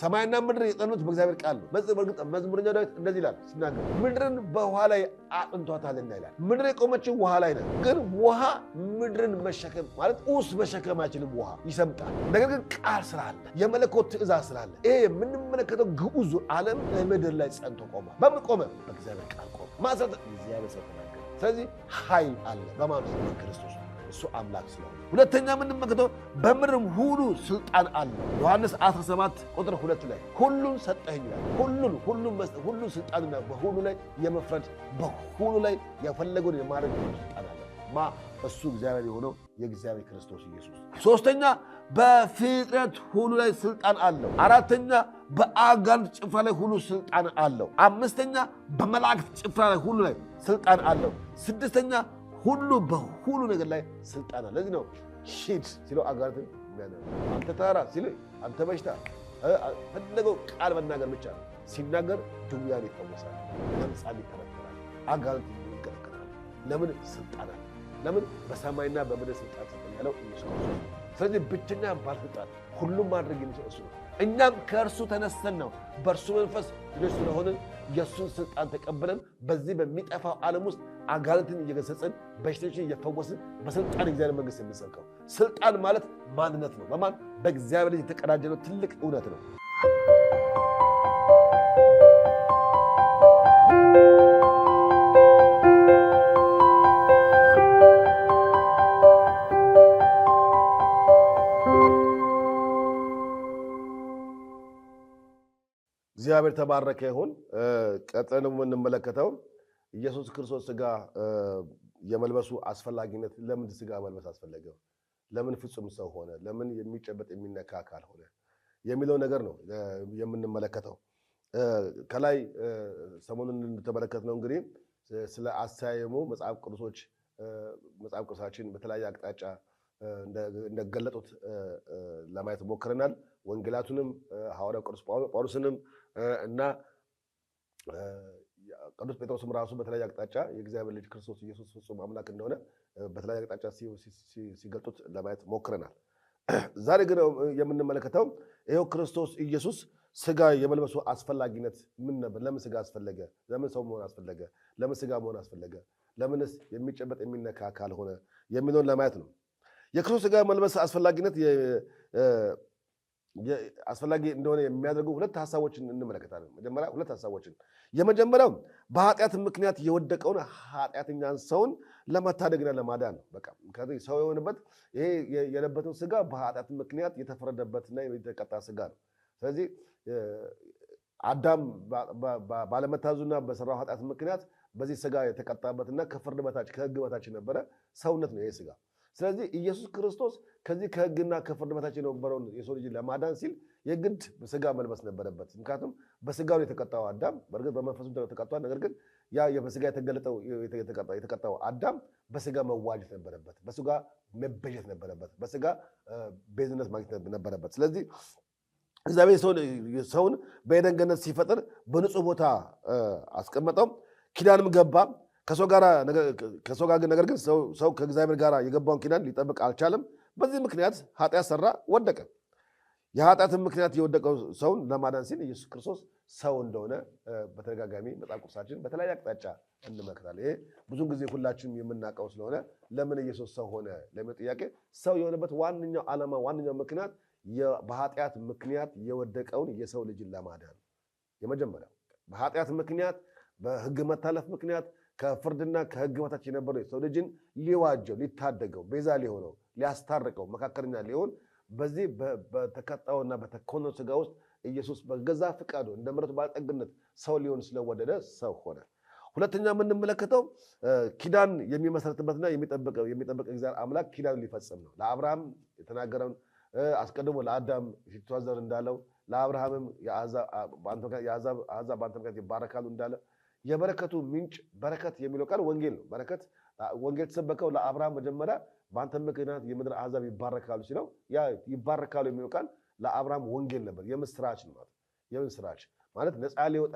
ሰማይና ምድር የጸኑት በእግዚአብሔር ቃል ነው። መዝሙረኛው ዳዊት እንደዚህ ይላል ሲናገር ምድርን በውሃ ላይ አጥንቷታልና ይላል። ምድር የቆመችው ውሃ ላይ ነው። ግን ውሃ ምድርን መሸከም ማለት መሸከም አይችልም። ውሃ ይሰምጣል። ነገር ግን ቃል ስላለ የመለኮት ትእዛዝ ስላለ ይሄ የምንመለከተው ግዑዙ ዓለም ምድር ላይ ጸንቶ ቆሟል። በምን ቆመ? በእግዚአብሔር ቃል ቆመ። ማሰረት እግዚአብሔር ሰው ተናገረ። ስለዚህ ኃይል አለ በማለት በክርስቶስ እሱ አምላክ ስለሆነ። ሁለተኛ የምንመለከተው በምድርም ሁሉ ስልጣን አለ። ዮሐንስ 17:2 ላይ ሁሉን ሰጠኸኝ ይላል። ሁሉን ስልጣንና በሁሉ ላይ የመፍረድ በሁሉ ላይ የፈለገውን የማድረግ ስልጣን አለ። እሱ እግዚአብሔር የሆነው የእግዚአብሔር ክርስቶስ ኢየሱስ። ሶስተኛ በፍጥረት ሁሉ ላይ ስልጣን አለው። አራተኛ በአጋንንት ጭፍራ ላይ ሁሉ ስልጣን አለው። አምስተኛ በመላእክት ጭፍራ ላይ ሁሉ ላይ ስልጣን አለው። ስድስተኛ ሁሉ በሁሉ ነገር ላይ ስልጣን አለ። ለዚህ ነው ሂድ ሲለው አጋንንትን አንተ ተራራ ሲለው አንተ በሽታ ፈለገው ቃል መናገር ብቻ ነው። ሲናገር ድውያን ይፈወሳል፣ ለምጻም ይከለከላል፣ አጋንንት ይንቀጠቀጣል። ለምን? ስልጣን አለ። ለምን? በሰማይና በምድር ስልጣን ሰጠኝ ያለው ኢየሱስ ክርስቶስ። ስለዚህ ብቸኛ ባለስልጣን ሁሉም ማድረግ የሚችል እሱ ነው። እኛም ከእርሱ ተነስተን ነው በእርሱ መንፈስ ልጆች ስለሆንን የእሱን ስልጣን ተቀብለን በዚህ በሚጠፋው ዓለም ውስጥ አጋንንትን እየገሰጽን በሽቶችን እየፈወስን በስልጣን እግዚአብሔር መንግሥት የምንሰብከው። ስልጣን ማለት ማንነት ነው። በማን? በእግዚአብሔር ልጅ የተቀዳጀነው ትልቅ እውነት ነው። እግዚአብሔር ተባረከ ይሁን። ቀጥለን የምንመለከተው ኢየሱስ ክርስቶስ ሥጋ የመልበሱ አስፈላጊነት። ለምን ሥጋ መልበስ አስፈለገው? ለምን ፍጹም ሰው ሆነ? ለምን የሚጨበጥ የሚነካ አካል ሆነ? የሚለው ነገር ነው የምንመለከተው። ከላይ ሰሞኑን እንደተመለከትነው እንግዲህ ስለ አስተያየሙ መጽሐፍ ቅዱሳችን በተለያየ አቅጣጫ እንደገለጡት ለማየት ሞክረናል። ወንጌላቱንም ሐዋርያው ቅዱስ ጳውሎስንም እና ቅዱስ ጴጥሮስም ራሱ በተለያየ አቅጣጫ የእግዚአብሔር ልጅ ክርስቶስ ኢየሱስ ፍጹም አምላክ እንደሆነ በተለያየ አቅጣጫ ሲገልጡት ለማየት ሞክረናል። ዛሬ ግን የምንመለከተው ይኸው ክርስቶስ ኢየሱስ ሥጋ የመልበሱ አስፈላጊነት ምን ነበር? ለምን ሥጋ አስፈለገ? ለምን ሰው መሆን አስፈለገ? ለምን ሥጋ መሆን አስፈለገ? ለምንስ የሚጨበጥ የሚነካ አካል ሆነ? የሚለውን ለማየት ነው። የክርስቶስ ሥጋ መልበስ አስፈላጊነት አስፈላጊ እንደሆነ የሚያደርጉ ሁለት ሐሳቦችን እንመለከታለን። መጀመሪያ ሁለት ሐሳቦችን። የመጀመሪያው በኃጢአት ምክንያት የወደቀውን ኃጢአተኛን ሰውን ለመታደግና ለማዳን ነው። በቃ ምክንያቱም ሰው የሆነበት ይሄ የለበሰው ሥጋ በኃጢአት ምክንያት የተፈረደበትና የተቀጣ ሥጋ ነው። ስለዚህ አዳም ባለመታዘዙና በሰራው ኃጢአት ምክንያት በዚህ ሥጋ የተቀጣበትና ከፍርድ በታች ከሕግ በታች የነበረ ሰውነት ነው ይሄ ሥጋ። ስለዚህ ኢየሱስ ክርስቶስ ከዚህ ከሕግና ከፍርድ በታች የነበረውን የሰው ልጅ ለማዳን ሲል የግድ በሥጋ መልበስ ነበረበት። ምክንያቱም በሥጋው የተቀጣው አዳም በእርግጥ በመንፈሱ ተቀጣው፣ ነገር ግን ያ በሥጋ የተቀጣው አዳም በሥጋ መዋጀት ነበረበት፣ በሥጋ መበጀት ነበረበት፣ በሥጋ ቤዝነት ማግኘት ነበረበት። ስለዚህ እግዚአብሔር ሰውን በዔድን ገነት ሲፈጥር በንጹህ ቦታ አስቀመጠው፣ ኪዳንም ገባ ከሰው ጋር ግን ነገር ግን ሰው ከእግዚአብሔር ጋር የገባውን ኪዳን ሊጠብቅ አልቻለም። በዚህ ምክንያት ኃጢአት ሰራ፣ ወደቀ። የኃጢአትን ምክንያት የወደቀው ሰውን ለማዳን ሲል ኢየሱስ ክርስቶስ ሰው እንደሆነ በተደጋጋሚ መጽሐፍ ቅዱሳችን በተለያየ አቅጣጫ እንመለከታለን። ይሄ ብዙን ጊዜ ሁላችንም የምናውቀው ስለሆነ ለምን ኢየሱስ ሰው ሆነ ለምን ጥያቄ ሰው የሆነበት ዋነኛው ዓላማ ዋነኛው ምክንያት በኃጢአት ምክንያት የወደቀውን የሰው ልጅን ለማዳን። የመጀመሪያው በኃጢአት ምክንያት በሕግ መታለፍ ምክንያት ከፍርድና ከሕግ በታች የነበረው የሰው ልጅን ሊዋጀው፣ ሊታደገው፣ ቤዛ ሊሆነው፣ ሊያስታርቀው፣ መካከለኛ ሊሆን በዚህ በተቀጣውና በተኮነው ሥጋ ውስጥ ኢየሱስ በገዛ ፍቃዱ እንደ ምሕረቱ ባለጠግነት ሰው ሊሆን ስለወደደ ሰው ሆነ። ሁለተኛ የምንመለከተው ኪዳን የሚመሰረትበትና የሚጠብቅ እግዚአብሔር አምላክ ኪዳን ሊፈጽም ነው። ለአብርሃም የተናገረውን አስቀድሞ ለአዳም የሴቲቱ ዘር እንዳለው ለአብርሃምም አሕዛብ በአንተ ምክንያት ይባረካሉ እንዳለ የበረከቱ ምንጭ በረከት የሚለው ቃል ወንጌል ነው። ወንጌል ተሰበከው ለአብርሃም መጀመሪያ በአንተ ምክንያት የምድር አሕዛብ ይባረካሉ ሲለው ያ ይባረካሉ የሚለው ቃል ለአብርሃም ወንጌል ነበር። የምስራች ነው ማለት የምስራች ማለት ነፃ ሊወጣ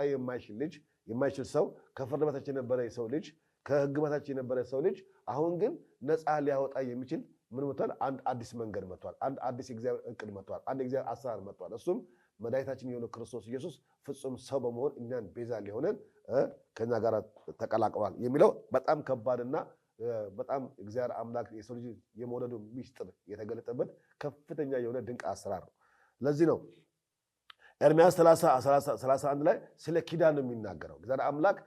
የማይችል ሰው ከፍርድ በታች የነበረ የሰው ልጅ ከሕግ በታች የነበረ ሰው ልጅ አሁን ግን ነፃ ሊያወጣ የሚችል ምን መጥቷል? አንድ አዲስ መንገድ መጥቷል። አንድ አዲስ የእግዚአብሔር እቅድ መጥቷል። አንድ የእግዚአብሔር አሰራር መጥቷል። እሱም መድኃኒታችን የሆነው ክርስቶስ ኢየሱስ ፍጹም ሰው በመሆን እኛን ቤዛ ሊሆነን ከኛ ጋር ተቀላቅሏል የሚለው በጣም ከባድና በጣም እግዚአብሔር አምላክ የሰው ልጅ የመውለዱ ሚስጥር የተገለጠበት ከፍተኛ የሆነ ድንቅ አሰራር ነው። ለዚህ ነው ኤርምያስ 31 ላይ ስለ ኪዳን ነው የሚናገረው። እግዚአብሔር አምላክ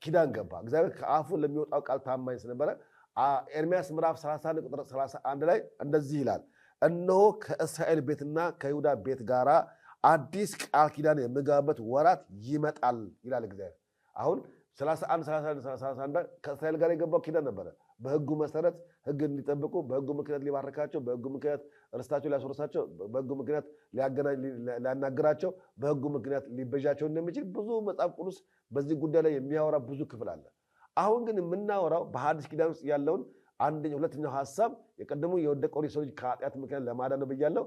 ኪዳን ገባ። እግዚአብሔር ከአፉ ለሚወጣው ቃል ታማኝ ስለነበረ ኤርምያስ ምዕራፍ 31 ቁጥር 31 ላይ እንደዚህ ይላል፣ እነሆ ከእስራኤል ቤትና ከይሁዳ ቤት ጋር አዲስ ቃል ኪዳን የምገባበት ወራት ይመጣል ይላል እግዚአብሔር። አሁን 31 ከእስራኤል ጋር የገባው ኪዳን ነበረ። በሕጉ መሰረት ሕግ እንዲጠብቁ፣ በሕጉ ምክንያት ሊባርካቸው፣ በሕጉ ምክንያት ርስታቸው ሊያስወርሳቸው፣ በሕጉ ምክንያት ሊያናግራቸው፣ በሕጉ ምክንያት ሊቤዣቸው እንደሚችል ብዙ መጽሐፍ ቅዱስ በዚህ ጉዳይ ላይ የሚያወራ ብዙ ክፍል አለ። አሁን ግን የምናወራው በሐዲስ ኪዳን ውስጥ ያለውን ሁለተኛው ሀሳብ የቀደሙ የወደቀውን የሰው ልጅ ከኃጢአት ምክንያት ለማዳን ነው ብያለሁ።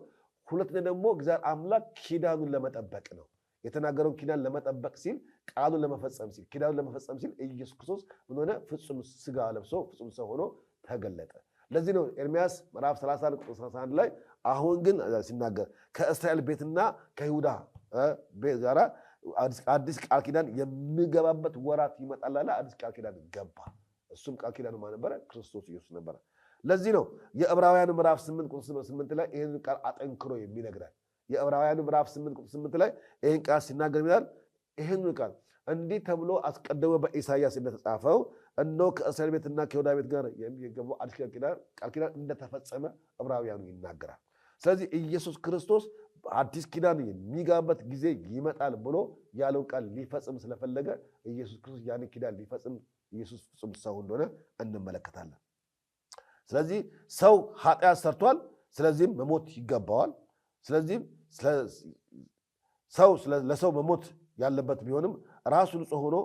ሁለተኛ ደግሞ እግዚአብሔር አምላክ ኪዳኑን ለመጠበቅ ነው። የተናገረውን ኪዳን ለመጠበቅ ሲል፣ ቃሉን ለመፈጸም ሲል፣ ኪዳኑን ለመፈጸም ሲል ኢየሱስ ክርስቶስ ምን ሆነ? ፍጹም ስጋ ለብሶ ፍጹም ሰው ሆኖ ተገለጠ። ለዚህ ነው ኤርምያስ ምዕራፍ 31 ቁጥር 31 ላይ አሁን ግን ሲናገር ከእስራኤል ቤትና ከይሁዳ ቤት ጋር አዲስ ቃል ኪዳን የሚገባበት ወራት ይመጣል አለ። አዲስ ቃል ኪዳን ገባ። እሱም ቃል ኪዳኑ ማን ነበረ? ክርስቶስ ኢየሱስ ነበረ። ለዚህ ነው የዕብራውያን ምዕራፍ 8 ቁጥር 8 ላይ ይህን ቃል አጠንክሮ የሚነግረን። የዕብራውያን ምዕራፍ 8 ቁጥር 8 ላይ ይህን ቃል ሲናገር ይላል፣ ይህን ቃል እንዲህ ተብሎ አስቀድሞ በኢሳይያስ እንደተጻፈው እነሆ ከእስራኤል ቤትና ከይሁዳ ቤት ጋር የሚገባው አዲስ ቃል ኪዳን እንደተፈጸመ ዕብራውያኑ ይናገራል። ስለዚህ ኢየሱስ ክርስቶስ አዲስ ኪዳን የሚገባበት ጊዜ ይመጣል ብሎ ያለውን ቃል ሊፈጽም ስለፈለገ ኢየሱስ ክርስቶስ ያንን ኪዳን ሊፈጽም ኢየሱስ ፍጹም ሰው እንደሆነ እንመለከታለን። ስለዚህ ሰው ኃጢአት ሰርቷል፣ ስለዚህም መሞት ይገባዋል። ስለዚህም ሰው ለሰው መሞት ያለበት ቢሆንም ራሱ ንጹሕ ሆኖ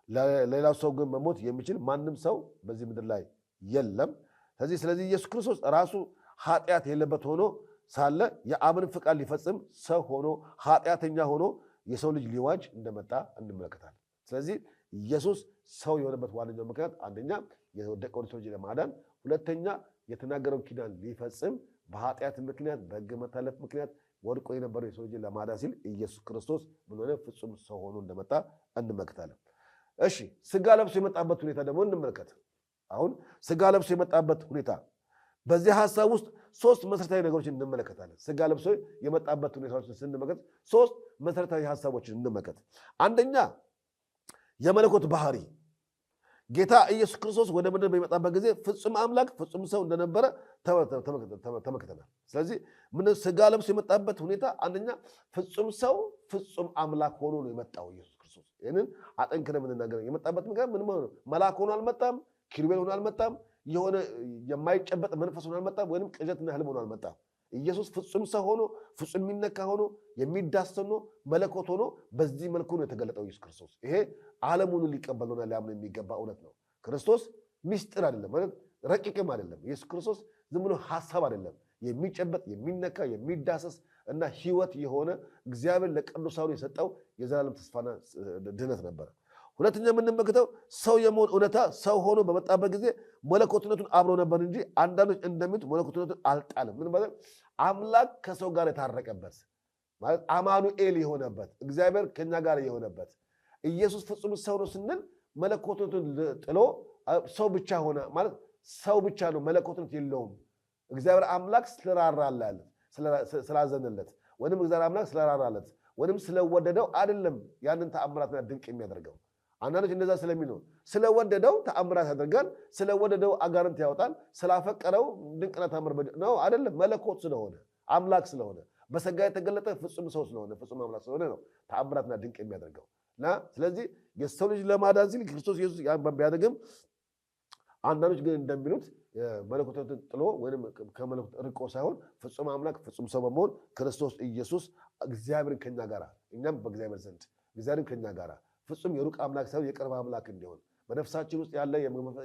ለሌላው ሰው ግን መሞት የሚችል ማንም ሰው በዚህ ምድር ላይ የለም። ስለዚህ ኢየሱስ ክርስቶስ ራሱ ኃጢአት የሌለበት ሆኖ ሳለ የአብን ፍቃድ ሊፈጽም ሰው ሆኖ ኃጢአተኛ ሆኖ የሰው ልጅ ሊዋጅ እንደመጣ እንመለከታለን። ስለዚህ ኢየሱስ ሰው የሆነበት ዋነኛው ምክንያት አንደኛ የወደቀውን ሰው ልጅ ለማዳን፣ ሁለተኛ የተናገረውን ኪዳን ሊፈጽም በኃጢአት ምክንያት በሕግ መታለፍ ምክንያት ወድቆ የነበረው የሰው ልጅ ለማዳን ሲል ኢየሱስ ክርስቶስ ምን ሆነ? ፍጹም ሰው ሆኖ እንደመጣ እንመለከታለን። እሺ ስጋ ለብሶ የመጣበት ሁኔታ ደግሞ እንመለከት። አሁን ስጋ ለብሶ የመጣበት ሁኔታ በዚህ ሐሳብ ውስጥ ሶስት መሰረታዊ ነገሮችን እንመለከታለን። ስጋ ለብሶ የመጣበት ሁኔታዎችን ስንመለከት ሶስት መሰረታዊ ሐሳቦችን እንመለከት። አንደኛ የመለኮት ባህሪ ጌታ ኢየሱስ ክርስቶስ ወደ ምድር በሚመጣበት ጊዜ ፍጹም አምላክ ፍጹም ሰው እንደነበረ ተመልክተናል። ስለዚህ ምን ስጋ ለብሶ የመጣበት ሁኔታ አንደኛ ፍጹም ሰው ፍጹም አምላክ ሆኖ ነው የመጣው ኢየሱስ ክርስቶስ። ይህንን አጠንክረን የምንናገረው የመጣበት ምክንያት ምን ሆነ? መልአክ ሆኖ አልመጣም፣ ኪሩቤል ሆኖ አልመጣም፣ የሆነ የማይጨበጥ መንፈስ ሆኖ አልመጣም፣ ወይም ቅዠትና ህልም ሆኖ አልመጣም። ኢየሱስ ፍጹም ሰው ሆኖ ፍጹም የሚነካ ሆኖ የሚዳሰስ ሆኖ መለኮት ሆኖ በዚህ መልኩ ነው የተገለጠው ኢየሱስ ክርስቶስ። ይሄ ዓለሙን ሊቀበልና ሊያምኑ የሚገባ እውነት ነው። ክርስቶስ ሚስጥር አይደለም ማለት ረቂቅም አይደለም። ኢየሱስ ክርስቶስ ዝም ብሎ ሐሳብ አይደለም። የሚጨበጥ የሚነካ የሚዳሰስ እና ህይወት የሆነ እግዚአብሔር ለቅዱሳኑ የሰጠው የዘላለም ተስፋና ድህነት ነበረ። ሁለተኛ የምንመለከተው ሰው የመሆን እውነታ ሰው ሆኖ በመጣበት ጊዜ መለኮትነቱን አብሮ ነበር እንጂ አንዳንዶች እንደሚሉት መለኮትነቱን አልጣልም። ምን ማለት? አምላክ ከሰው ጋር የታረቀበት ማለት አማኑኤል የሆነበት እግዚአብሔር ከኛ ጋር የሆነበት ኢየሱስ ፍጹም ሰው ነው ስንል መለኮትነቱን ጥሎ ሰው ብቻ ሆነ ማለት ሰው ብቻ ነው፣ መለኮትነት የለውም። እግዚአብሔር አምላክ ስለራራለት ስላዘነለት ወይም እግዚአብሔር አምላክ ስለራራለት ወይም ስለወደደው አይደለም ያንን ተአምራትና ድንቅ የሚያደርገው። አንዳንዶች እንደዛ ስለሚሉ ስለወደደው ተአምራት ያደርጋል፣ ስለወደደው አጋንንት ያወጣል፣ ስላፈቀረው ድንቅና ተአምር ነው አይደለም። መለኮት ስለሆነ አምላክ ስለሆነ በሥጋ የተገለጠ ፍጹም ሰው ስለሆነ ፍጹም አምላክ ስለሆነ ነው ተአምራትና ድንቅ የሚያደርገው። እና ስለዚህ የሰው ልጅ ለማዳን ሲል ክርስቶስ ኢየሱስ ያን ቢያደርግም አንዳንዶች ግን እንደሚሉት መለኮትን ጥሎ ወይም ከመለኮት ርቆ ሳይሆን ፍጹም አምላክ ፍጹም ሰው በመሆን ክርስቶስ ኢየሱስ እግዚአብሔርን ከኛ ጋር እኛም በእግዚአብሔር ዘንድ እግዚአብሔርን ከኛ ጋር ፍጹም የሩቅ አምላክ ሳይሆን የቅርብ አምላክ እንዲሆን በነፍሳችን ውስጥ ያለ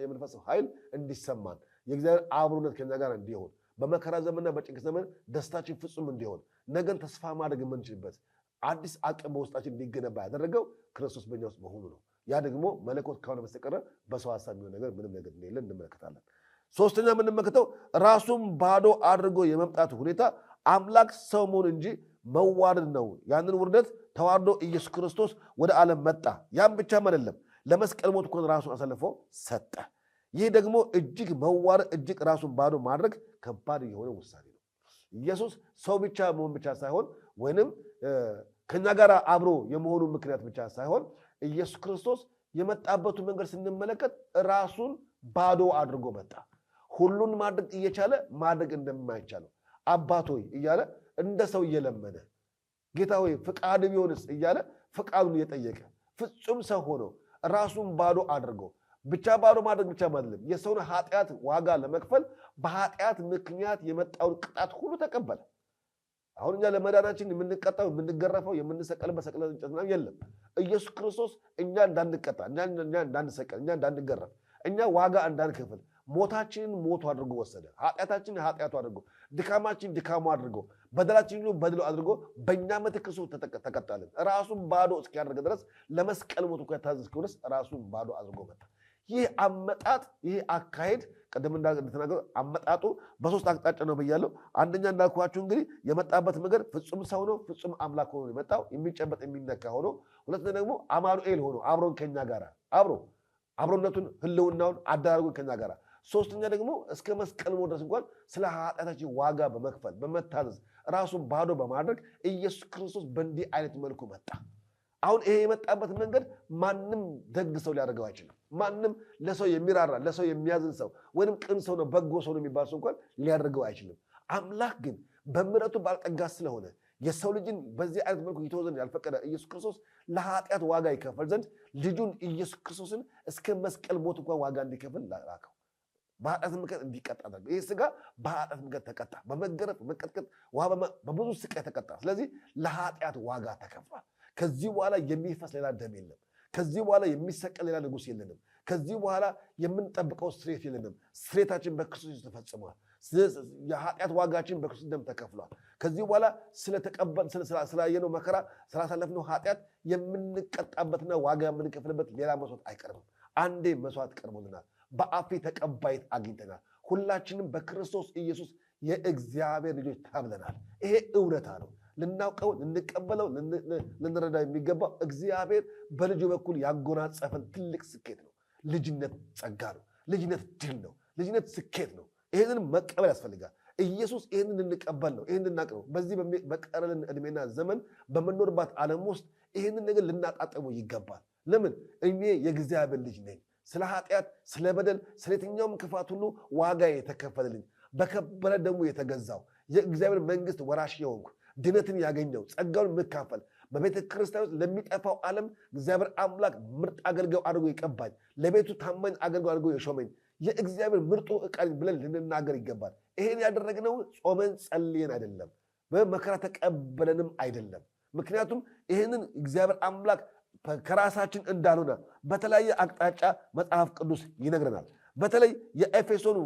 የመንፈስ ኃይል እንዲሰማን የእግዚአብሔር አብሮነት ከኛ ጋር እንዲሆን በመከራ ዘመንና በጭንቅ ዘመን ደስታችን ፍጹም እንዲሆን ነገን ተስፋ ማድረግ የምንችልበት አዲስ አቅም በውስጣችን እንዲገነባ ያደረገው ክርስቶስ በእኛ ውስጥ መሆኑ ነው። ያ ደግሞ መለኮት ከሆነ በስተቀር በሰው ሐሳብ የሚሆን ነገር ምንም ነገር እንደሌለ እንመለከታለን። ሶስተኛ የምንመለከተው ራሱን ባዶ አድርጎ የመምጣት ሁኔታ አምላክ ሰው መሆን እንጂ መዋረድ ነው። ያንን ውርደት ተዋርዶ ኢየሱስ ክርስቶስ ወደ ዓለም መጣ። ያም ብቻም አይደለም፣ ለመስቀል ሞት እንኳን ራሱን አሳልፎ ሰጠ። ይህ ደግሞ እጅግ መዋረድ፣ እጅግ ራሱን ባዶ ማድረግ ከባድ የሆነ ውሳኔ ነው። ኢየሱስ ሰው ብቻ መሆን ብቻ ሳይሆን ወይንም ከኛ ጋር አብሮ የመሆኑ ምክንያት ብቻ ሳይሆን ኢየሱስ ክርስቶስ የመጣበቱ መንገድ ስንመለከት ራሱን ባዶ አድርጎ መጣ። ሁሉን ማድረግ እየቻለ ማድረግ እንደማይቻለው አባት ሆይ እያለ እንደ ሰው እየለመነ ጌታ ሆይ ፍቃድ ቢሆንስ እያለ ፍቃዱን እየጠየቀ ፍጹም ሰው ሆኖ ራሱን ባዶ አድርጎ ብቻ ባዶ ማድረግ ብቻ አይደለም፣ የሰውን ኃጢአት ዋጋ ለመክፈል በኃጢአት ምክንያት የመጣውን ቅጣት ሁሉ ተቀበለ። አሁን እኛ ለመዳናችን የምንቀጣው የምንገረፈው የምንሰቀልበት ሰቅለን እንጨት የለም። ኢየሱስ ክርስቶስ እኛ እንዳንቀጣ፣ እኛ እንዳንሰቀል፣ እኛ እንዳንገረፍ፣ እኛ ዋጋ እንዳንከፍል ሞታችንን ሞቱ አድርጎ ወሰደ። ኃጢአታችንን ኃጢአቱ አድርጎ፣ ድካማችንን ድካሙ አድርጎ፣ በደላችንን በደሉ አድርጎ በእኛ ምትክ እሱ ተቀጣልን። ራሱን ባዶ እስኪያደርግ ድረስ ለመስቀል ሞቱ ከታዘዝ ድረስ ራሱን ባዶ አድርጎ መጣ። ይህ አመጣጥ፣ ይህ አካሄድ ቀደም እንደተናገሩ አመጣጡ በሶስት አቅጣጫ ነው ብያለሁ። አንደኛ እንዳልኳችሁ እንግዲህ የመጣበት መንገድ ፍጹም ሰው ነው፣ ፍጹም አምላክ ሆኖ የመጣው የሚጨበጥ የሚነካ ሆኖ፣ ሁለተኛ ደግሞ አማኑኤል ሆኖ አብሮን ከኛ ጋር አብሮነቱን ህልውናውን አደራርጎን ከኛ ጋር፣ ሶስተኛ ደግሞ እስከ መስቀል ሞት ድረስ እንኳን ስለ ኃጢአታችን ዋጋ በመክፈል በመታዘዝ ራሱን ባዶ በማድረግ ኢየሱስ ክርስቶስ በእንዲህ አይነት መልኩ መጣ። አሁን ይሄ የመጣበት መንገድ ማንም ደግ ሰው ሊያደርገው አይችልም። ማንም ለሰው የሚራራ ለሰው የሚያዝን ሰው ወይም ቅን ሰው ነው በጎ ሰው ነው የሚባል ሰው እንኳን ሊያደርገው አይችልም። አምላክ ግን በምሕረቱ ባለጠጋ ስለሆነ የሰው ልጅን በዚህ አይነት መልኩ ይተው ዘንድ ያልፈቀደ ኢየሱስ ክርስቶስ ለኃጢአት ዋጋ ይከፈል ዘንድ ልጁን ኢየሱስ ክርስቶስን እስከ መስቀል ሞት እንኳን ዋጋ እንዲከፍል ላከው። በኃጢአት ምክንያት እንዲቀጣ አደረገ። ይህ ስጋ በኃጢአት ምክንያት ተቀጣ። በመገረፍ በመቀጥቀጥ በብዙ ስቃይ ተቀጣ። ስለዚህ ለኃጢአት ዋጋ ተከፍሏል። ከዚህ በኋላ የሚፈስ ሌላ ደም የለም። ከዚህ በኋላ የሚሰቀል ሌላ ንጉሥ የለንም። ከዚህ በኋላ የምንጠብቀው ስርየት የለንም። ስርየታችን በክርስቶስ ተፈጽሟል። የኃጢአት ዋጋችን በክርስቶስ ደም ተከፍሏል። ከዚህ በኋላ ስላየነው መከራ ስላሳለፍነው ኃጢአት የምንቀጣበትና ዋጋ የምንከፍልበት ሌላ መስዋዕት አይቀርብም። አንዴ መስዋዕት ቀርቦልናል። በአፌ ተቀባይት አግኝተናል። ሁላችንም በክርስቶስ ኢየሱስ የእግዚአብሔር ልጆች ተብለናል። ይሄ እውነታ ነው። ልናውቀው ልንቀበለው ልንረዳው የሚገባው እግዚአብሔር በልጁ በኩል ያጎናጸፈን ትልቅ ስኬት ነው። ልጅነት ጸጋ ነው። ልጅነት ድል ነው። ልጅነት ስኬት ነው። ይህንን መቀበል ያስፈልጋል። ኢየሱስ ይህንን ልንቀበል ነው። ይህንን ልናቅ ነው። በዚህ በቀረልን ዕድሜና ዘመን በምንኖርባት ዓለም ውስጥ ይህንን ነገር ልናጣጥመው ይገባል። ለምን? እኔ የእግዚአብሔር ልጅ ነኝ። ስለ ኃጢአት፣ ስለ በደል፣ ስለ የትኛውም ክፋት ሁሉ ዋጋ የተከፈለልኝ በከበረ ደሙ የተገዛው የእግዚአብሔር መንግሥት ወራሽ የሆንኩ ድነትን ያገኘው ጸጋውን የምካፈል በቤተ ክርስቲያን ውስጥ ለሚጠፋው ዓለም እግዚአብሔር አምላክ ምርጥ አገልጋዩ አድርጎ ይቀባኝ፣ ለቤቱ ታማኝ አገልጋዩ አድርጎ የሾመኝ የእግዚአብሔር ምርጡ ዕቃ ብለን ልንናገር ይገባል። ይሄን ያደረግነው ጾመን ጸልየን አይደለም፣ በመከራ ተቀበለንም አይደለም። ምክንያቱም ይህንን እግዚአብሔር አምላክ ከራሳችን እንዳልሆነ በተለያየ አቅጣጫ መጽሐፍ ቅዱስ ይነግረናል። በተለይ የኤፌሶን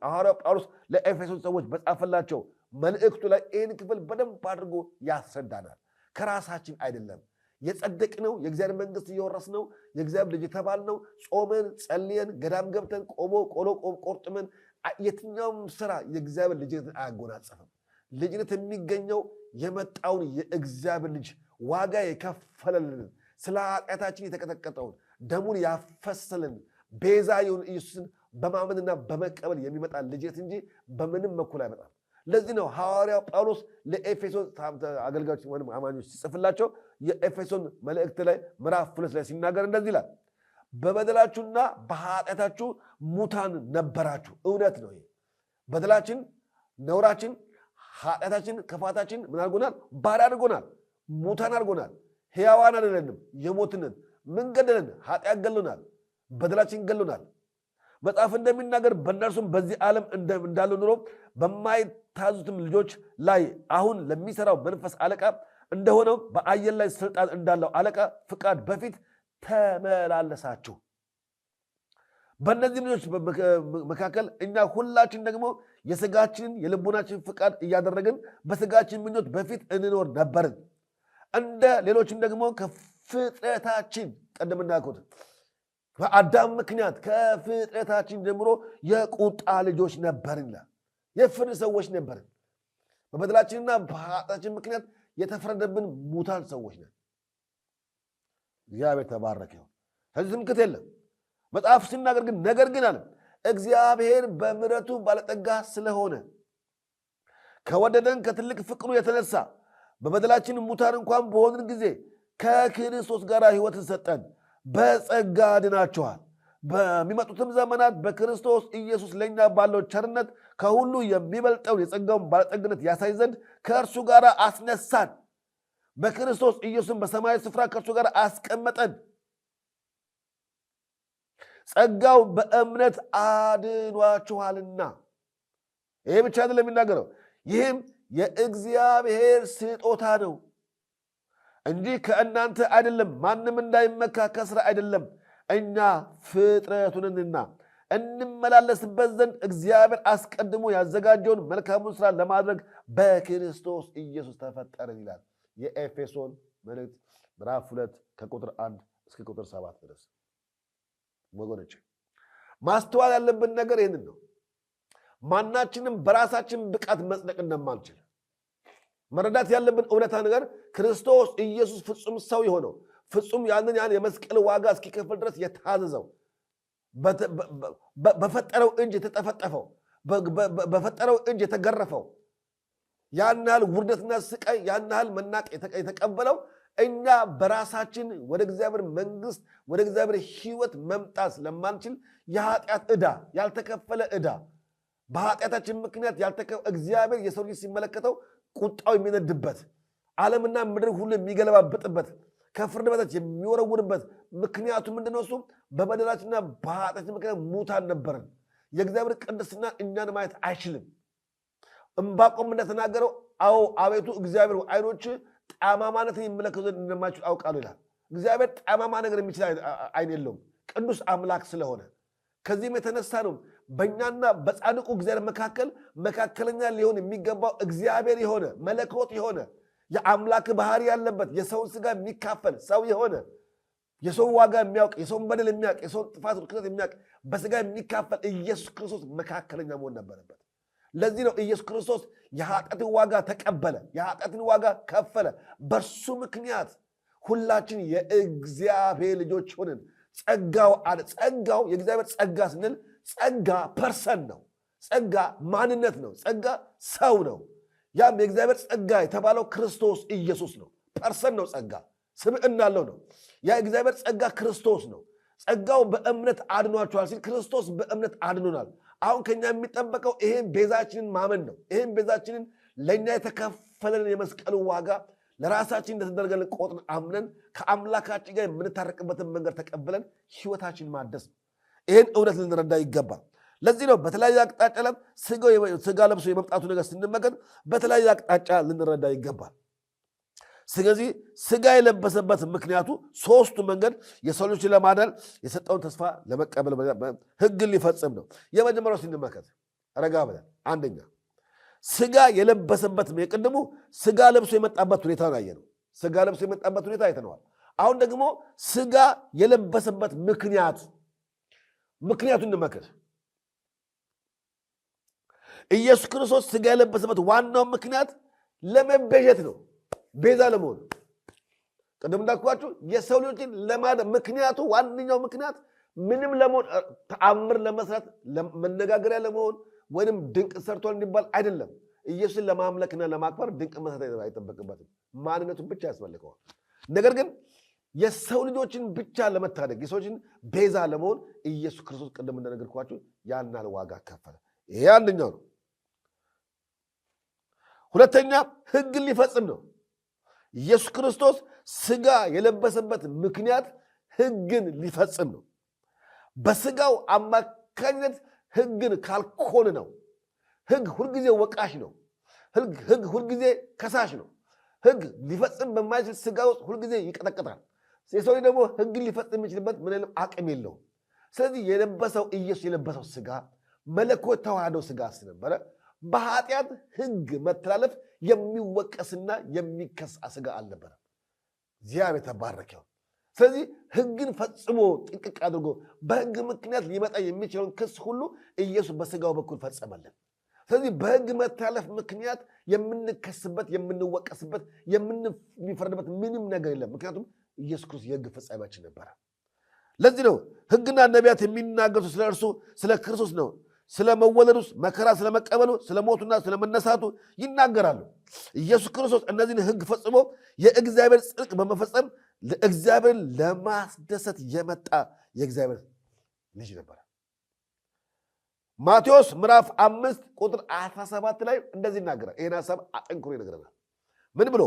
ሐዋርያው ጳውሎስ ለኤፌሶን ሰዎች በጻፈላቸው መልእክቱ ላይ ይህን ክፍል በደንብ አድርጎ ያስረዳናል። ከራሳችን አይደለም የጸደቅነው፣ የእግዚአብሔር መንግሥት እየወረስነው፣ የእግዚአብሔር ልጅ የተባልነው ጾመን ጸልየን ገዳም ገብተን ቆሎ ቆርጥመን የትኛውም ስራ የእግዚአብሔር ልጅነትን አያጎናጸፍም። ልጅነት የሚገኘው የመጣውን የእግዚአብሔር ልጅ ዋጋ የከፈለልን ስለ ኃጢአታችን የተቀጠቀጠውን ደሙን ያፈሰልን ቤዛ የሆነ ኢየሱስን በማመንና በመቀበል የሚመጣ ልጅነት እንጂ በምንም በኩል አይመጣም። ለዚህ ነው ሐዋርያው ጳውሎስ ለኤፌሶን አገልጋዮች ወይም አማኞች ሲጽፍላቸው የኤፌሶን መልእክት ላይ ምዕራፍ 2 ላይ ሲናገር እንደዚህ ይላል፣ በበደላችሁና በኃጢአታችሁ ሙታን ነበራችሁ። እውነት ነው። ይሄ በደላችን፣ ነውራችን፣ ኃጢአታችን፣ ክፋታችን ምን አድርጎናል? ባሪያ አድርጎናል። ሙታን አድርጎናል። ሕያዋን አይደለንም፣ የሞትንን። ምን ገደለን? ኃጢአት ገሎናል፣ በደላችን ገሎናል። መጽሐፍ እንደሚናገር በእነርሱም በዚህ ዓለም እንዳሉ ኑሮ በማይታዙትም ልጆች ላይ አሁን ለሚሰራው መንፈስ አለቃ እንደሆነው በአየር ላይ ስልጣን እንዳለው አለቃ ፍቃድ በፊት ተመላለሳችሁ። በእነዚህ ልጆች መካከል እኛ ሁላችን ደግሞ የሥጋችንን የልቡናችን ፍቃድ እያደረግን በሥጋችን ምኞት በፊት እንኖር ነበርን። እንደ ሌሎችን ደግሞ ከፍጥረታችን ቀደም እንዳልኩት በአዳም ምክንያት ከፍጥረታችን ጀምሮ የቁጣ ልጆች ነበርን፣ የፍርድ ሰዎች ነበርን። በበደላችንና በኃጢአታችን ምክንያት የተፈረደብን ሙታን ሰዎች ነን። እግዚአብሔር ተባረከ ይሁን። ስለዚህ ትምክህት የለም። መጽሐፍ ሲናገር ግን ነገር ግን አለ እግዚአብሔር በምሕረቱ ባለጠጋ ስለሆነ ከወደደን ከትልቅ ፍቅሩ የተነሳ በበደላችን ሙታን እንኳን በሆንን ጊዜ ከክርስቶስ ጋር ሕይወትን ሰጠን። በጸጋ ድናችኋል። በሚመጡትም ዘመናት በክርስቶስ ኢየሱስ ለእኛ ባለው ቸርነት ከሁሉ የሚበልጠውን የጸጋውን ባለጠግነት ያሳይ ዘንድ ከእርሱ ጋር አስነሳን። በክርስቶስ ኢየሱስን በሰማያዊ ስፍራ ከእርሱ ጋር አስቀመጠን። ጸጋው በእምነት አድኗችኋልና። ይሄ ብቻ አይደለም የሚናገረው፣ ይህም የእግዚአብሔር ስጦታ ነው እንጂ ከእናንተ አይደለም፣ ማንም እንዳይመካ ከሥራ አይደለም። እኛ ፍጥረቱንና እንመላለስበት ዘንድ እግዚአብሔር አስቀድሞ ያዘጋጀውን መልካሙን ሥራ ለማድረግ በክርስቶስ ኢየሱስ ተፈጠርን ይላል። የኤፌሶን መልእክት ምዕራፍ 2 ከቁጥር 1 እስከ ቁጥር 7 ድረስ። ወገኖች ማስተዋል ያለብን ነገር ይህንን ነው። ማናችንም በራሳችን ብቃት መጽደቅ እንደማንችል መረዳት ያለብን እውነታ ነገር ክርስቶስ ኢየሱስ ፍጹም ሰው የሆነው ፍጹም ያንን የመስቀል ዋጋ እስኪከፍል ድረስ የታዘዘው በፈጠረው እጅ የተጠፈጠፈው በፈጠረው እጅ የተገረፈው ያን ያህል ውርደትና ስቃይ ያን ያህል መናቅ የተቀበለው እኛ በራሳችን ወደ እግዚአብሔር መንግሥት ወደ እግዚአብሔር ሕይወት መምጣት ስለማንችል የኃጢአት ዕዳ ያልተከፈለ ዕዳ በኃጢአታችን ምክንያት እግዚአብሔር የሰው ልጅ ሲመለከተው ቁጣው የሚነድበት ዓለምና ምድር ሁሉ የሚገለባበጥበት ከፍርድ በታች የሚወረውርበት ምክንያቱ ምንድነው? እሱ በበደላችንና በኃጢአታችን ምክንያት ሙታን ነበርን። የእግዚአብሔር ቅድስና እኛን ማየት አይችልም። ዕንባቆም እንደተናገረው አዎ አቤቱ እግዚአብሔር ዓይኖች ጠማማነትን የሚመለከቱ ዘንድ እንደማይችሉ አውቃለሁ ይላል። እግዚአብሔር ጠማማ ነገር የሚችል ዓይን የለውም፣ ቅዱስ አምላክ ስለሆነ። ከዚህም የተነሳ ነው በእኛና በጻድቁ እግዚአብሔር መካከለኛ ሊሆን የሚገባው እግዚአብሔር የሆነ መለኮት የሆነ የአምላክ ባህሪ ያለበት የሰውን ሥጋ የሚካፈል ሰው የሆነ የሰውን ዋጋ የሚያውቅ የሰውን በደል የሚያውቅ የሰውን ጥፋት ርክሰት የሚያውቅ በሥጋ የሚካፈል ኢየሱስ ክርስቶስ መካከለኛ መሆን ነበረበት። ለዚህ ነው ኢየሱስ ክርስቶስ የኃጢአትን ዋጋ ተቀበለ፣ የኃጢአትን ዋጋ ከፈለ። በእርሱ ምክንያት ሁላችን የእግዚአብሔር ልጆች ሆንን። ጸጋው የእግዚአብሔር ጸጋ ስንል ጸጋ ፐርሰን ነው። ጸጋ ማንነት ነው። ጸጋ ሰው ነው። ያም የእግዚአብሔር ጸጋ የተባለው ክርስቶስ ኢየሱስ ነው። ፐርሰን ነው። ጸጋ ስብዕና አለው ነው። ያ የእግዚአብሔር ጸጋ ክርስቶስ ነው። ጸጋው በእምነት አድኗችኋል ሲል ክርስቶስ በእምነት አድኖናል። አሁን ከኛ የሚጠበቀው ይሄን ቤዛችንን ማመን ነው። ይሄን ቤዛችንን ለእኛ የተከፈለን የመስቀሉ ዋጋ ለራሳችን እንደተደረገልን ቆጥረን አምነን ከአምላካችን ጋር የምንታረቅበትን መንገድ ተቀብለን ሕይወታችን ማደስ ነው። ይህን እውነት ልንረዳ ይገባል። ለዚህ ነው በተለያየ አቅጣጫ ላይ ሥጋ ለብሶ የመምጣቱ ነገር ስንመገን በተለያየ አቅጣጫ ልንረዳ ይገባል። ስለዚህ ሥጋ የለበሰበት ምክንያቱ ሦስቱ መንገድ የሰው ልጆች ለማዳን የሰጠውን ተስፋ ለመቀበል ሕግን ሊፈጽም ነው። የመጀመሪያው ስንመለከት ረጋ ብለን አንደኛ ሥጋ የለበሰበት የቅድሙ ሥጋ ለብሶ የመጣበት ሁኔታ ነው ያየነው። ሥጋ ለብሶ የመጣበት ሁኔታ አይተነዋል። አሁን ደግሞ ሥጋ የለበሰበት ምክንያቱን እንመልከት። ኢየሱስ ክርስቶስ ሥጋ የለበሰበት ዋናው ምክንያት ለመቤዠት ነው፣ ቤዛ ለመሆን። ቅድም እንዳልኳችሁ የሰው ልጆችን ለማዳን ምክንያቱ ዋነኛው ምክንያት ምንም ለመሆን ተአምር ለመስራት መነጋገሪያ ለመሆን ወይም ድንቅ ሰርቷል እንዲባል አይደለም። ኢየሱስን ለማምለክና ለማክበር ድንቅ መስራት አይጠበቅበትም። ማንነቱን ብቻ ያስፈልገዋል። ነገር ግን የሰው ልጆችን ብቻ ለመታደግ የሰዎችን ቤዛ ለመሆን ኢየሱስ ክርስቶስ ቅድም እንደነገርኳችሁ ያናል ዋጋ ከፈለ። ይሄ አንደኛው ነው። ሁለተኛ ሕግን ሊፈጽም ነው። ኢየሱስ ክርስቶስ ሥጋ የለበሰበት ምክንያት ሕግን ሊፈጽም ነው። በሥጋው አማካኝነት ሕግን ካልኮን ነው። ሕግ ሁልጊዜ ወቃሽ ነው። ሕግ ሁልጊዜ ከሳሽ ነው። ሕግ ሊፈጽም በማይችል ሥጋ ውስጥ ሁልጊዜ ይቀጠቅጣል። የሰው ደግሞ ሕግን ሊፈጽም የሚችልበት ምንም አቅም የለውም። ስለዚህ የለበሰው ኢየሱስ የለበሰው ሥጋ መለኮት ተዋህደው ሥጋ ስለነበረ በኃጢአት ሕግ መተላለፍ የሚወቀስና የሚከሳ ሥጋ አልነበረም። እግዚአብሔር የተባረከ ይሁን። ስለዚህ ሕግን ፈጽሞ ጥንቅቅ አድርጎ በሕግ ምክንያት ሊመጣ የሚችለውን ክስ ሁሉ ኢየሱስ በሥጋው በኩል ፈጸመልን። ስለዚህ በሕግ መታለፍ ምክንያት የምንከስበት የምንወቀስበት የሚፈርድበት ምንም ነገር የለም። ምክንያቱም ኢየሱስ ክርስቶስ የሕግ ፈጻሚያችን ነበረ። ለዚህ ነው ሕግና ነቢያት የሚናገሩት ስለ እርሱ ስለ ክርስቶስ ነው። ስለ መወለዱ፣ መከራ ስለ መቀበሉ፣ ስለ ሞቱና ስለ መነሳቱ ይናገራሉ። ኢየሱስ ክርስቶስ እነዚህን ሕግ ፈጽሞ የእግዚአብሔር ጽድቅ በመፈጸም እግዚአብሔርን ለማስደሰት የመጣ የእግዚአብሔር ልጅ ነበረ። ማቴዎስ ምዕራፍ 5 ቁጥር 17 ላይ እንደዚህ ይናገራል። ይህን ሀሳብ አጠንክሮ ይነግረናል። ምን ብሎ?